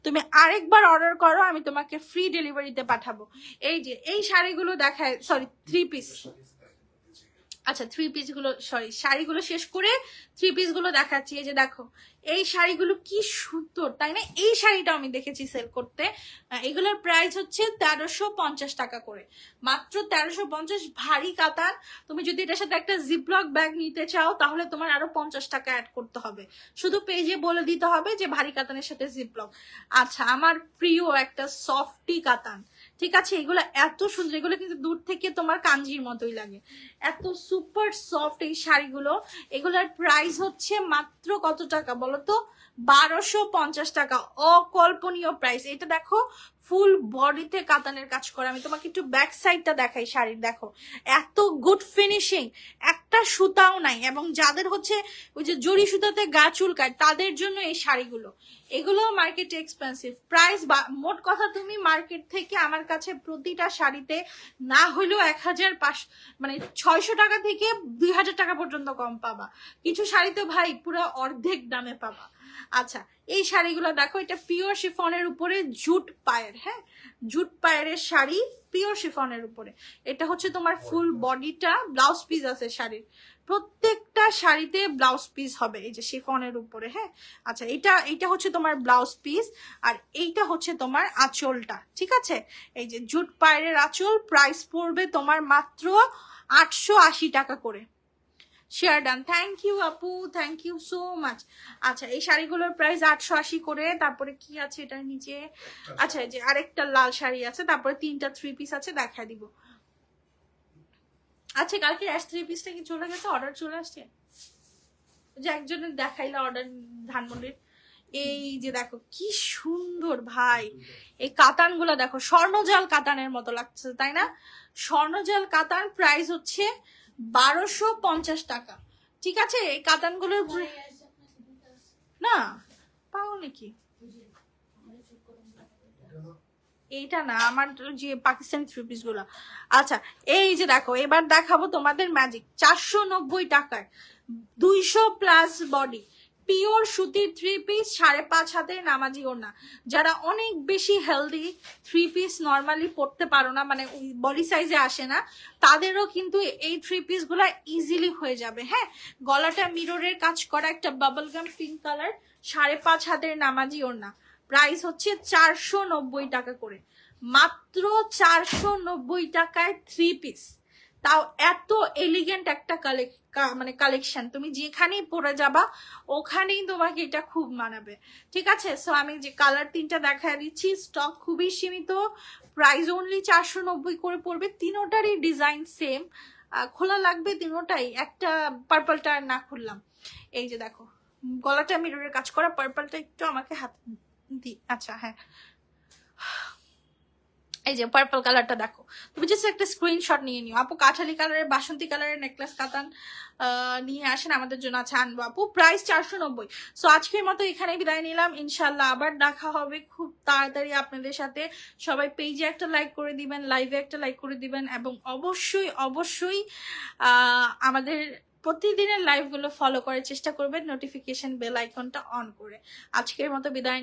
তুমি আরেকবার অর্ডার করো, আমি তোমাকে ফ্রি ডেলিভারিতে পাঠাবো। এই যে এই শাড়িগুলো দেখায়, সরি 3 পিস, আচ্ছা থ্রি পিস গুলো সরি শাড়িগুলো শেষ করে থ্রি পিস গুলো দেখাচ্ছি। এই যে দেখো এই শাড়িগুলো কি সুন্দর তাই না? এই শাড়িটা আমি দেখেছি সেল করতে, এগুলোর প্রাইস হচ্ছে 1350 টাকা করে, মাত্র 1350। ভারী কাতান। তুমি যদি এটার সাথে একটা জিপলক ব্যাগ নিতে চাও তাহলে তোমার আরো 50 টাকা অ্যাড করতে হবে, শুধু পেজে বলে দিতে হবে যে ভারী কাতানের সাথে জিপলক। আচ্ছা আমার প্রিয় একটা সফটি কাতান, ঠিক আছে? এগুলো এত সুন্দর, এগুলো কিন্তু দূর থেকে তোমার কাঞ্জির মতোই লাগে, এত সুপার সফট এই শাড়িগুলো। এগুলোর প্রাইস হচ্ছে মাত্র কত টাকা বলো তো? 1250 টাকা, অকল্পনীয় প্রাইস। এটা দেখো ফুল বডিতে কাতানের কাজ করা। আমি তোমাকে একটু ব্যাক সাইডটা দেখাই শাড়ির, দেখো এত গুড ফিনিশিং, একটা সুতাও নাই। এবং যাদের হচ্ছে ওই যে জরি সুতাতে গা চুলকায় তাদের জন্য এই শাড়িগুলো। এগুলো মার্কেটে এক্সপেন্সিভ প্রাইস, মোট কথা তুমি মার্কেট থেকে আমার কাছে প্রতিটা শাড়িতে না হলেও 1500 মানে 600 টাকা থেকে 2000 টাকা পর্যন্ত কম পাবা, কিছু শাড়িতে ভাই পুরো অর্ধেক দামে পাবা। আচ্ছা এই শাড়িগুলো দেখো, এটা পিওর শিফনের উপরে জুট পায়ের, হ্যাঁ জুট পায়ের শাড়ি পিওর শিফনের উপরে। এটা হচ্ছে তোমার ফুল বডিটা, ব্লাউজ পিস আছে শাড়ির, প্রত্যেকটা শাড়িতে ব্লাউজ পিস হবে এই যে শিফনের উপরে, হ্যাঁ। আচ্ছা এটা হচ্ছে তোমার ব্লাউজ পিস, আর এইটা হচ্ছে তোমার আঁচলটা, ঠিক আছে? এই যে জুট পায়ের আঁচল, প্রাইস পড়বে তোমার মাত্র 880 টাকা করে। শেয়ার ডান, থ্যাংক ইউ আপু, থ্যাংক ইউ সো মাচ। আচ্ছা এই শাড়িগুলোর প্রাইস 880 করে। তারপরে কি আছে এটার নিচে? আচ্ছা এই যে আরেকটা লাল শাড়ি আছে, তারপরে 3টা থ্রি পিস আছে, দেখা দিব। আচ্ছা কালকে অ্যাশ থ্রি পিসটা কি চলে গেছে? অর্ডার চলে আসছে যে একজনের দেখাইলা অর্ডার ধানমন্ডির। এই যে দেখো কি সুন্দর ভাই, এই কাতানগুলো দেখো স্বর্ণজাল কাতানের মতো লাগছে তাই না? স্বর্ণজাল কাতান, প্রাইস হচ্ছে 1250 টাকা, ঠিক আছে? এই কাতানগুলোর না পাও নাকি? এইটা না, আমার যে পাকিস্তানি থ্রি পিস গুলা। আচ্ছা এই যে দেখো এবার দেখাবো তোমাদের ম্যাজিক, 490 টাকায় 200+ বডি পিওর সুতির থ্রি পিস, 5.5 হাতের নামাজি ওড়না। যারা অনেক বেশি হেলদি, থ্রি পিস নর্মালি পরতে পারো না, মানে বডি সাইজে আসে না, তাদেরও কিন্তু এই থ্রি পিস গুলা ইজিলি হয়ে যাবে, হ্যাঁ। গলাটা মিররের কাজ করা, একটা বাবল গাম পিঙ্ক কালার, 5.5 হাতের নামাজি ওড়না। প্রাইস হচ্ছে 490 টাকা করে, মাত্র 490 টাকায় থ্রি পিস, তাও এত এলিগেন্ট একটা মানে কালেকশন। তুমি যেখানেই পরে যাবা ওখানেই তোমাকে এটা খুব মানাবে, ঠিক আছে? সো আমি যে কালার 3টা দেখা দিচ্ছি, স্টক খুবই সীমিত, প্রাইস অনলি 490 করে পড়বে। তিনোটারই ডিজাইন সেম, খোলা লাগবে তিনোটাই, একটা পার্পলটা না খুললাম। এই যে দেখো গলাটা মিররের কাজ করা, পার্পলটা একটু আমাকে হাত দি, আচ্ছা হ্যাঁ এই যে পার্পল কালারটা দেখো, তুমি জাস্ট একটা স্ক্রিনশট নিয়ে নিও। আপু কাঠালি কালারের বাসন্তী কালারের নেকলেস কাতান নিয়ে আসেন আমাদের জন্য। আচ্ছা আনবো আপু, প্রাইস 490। সো আজকের মতো এখানে বিদায় নিলাম, ইনশাল্লাহ আবার দেখা হবে খুব তাড়াতাড়ি আপনাদের সাথে। সবাই পেজে একটা লাইক করে দিবেন, লাইভে একটা লাইক করে দিবেন, এবং অবশ্যই অবশ্যই আমাদের প্রতিদিনের লাইভগুলো ফলো করার চেষ্টা করবেন, নোটিফিকেশন বেল আইকনটা অন করে। আজকের মতো বিদায়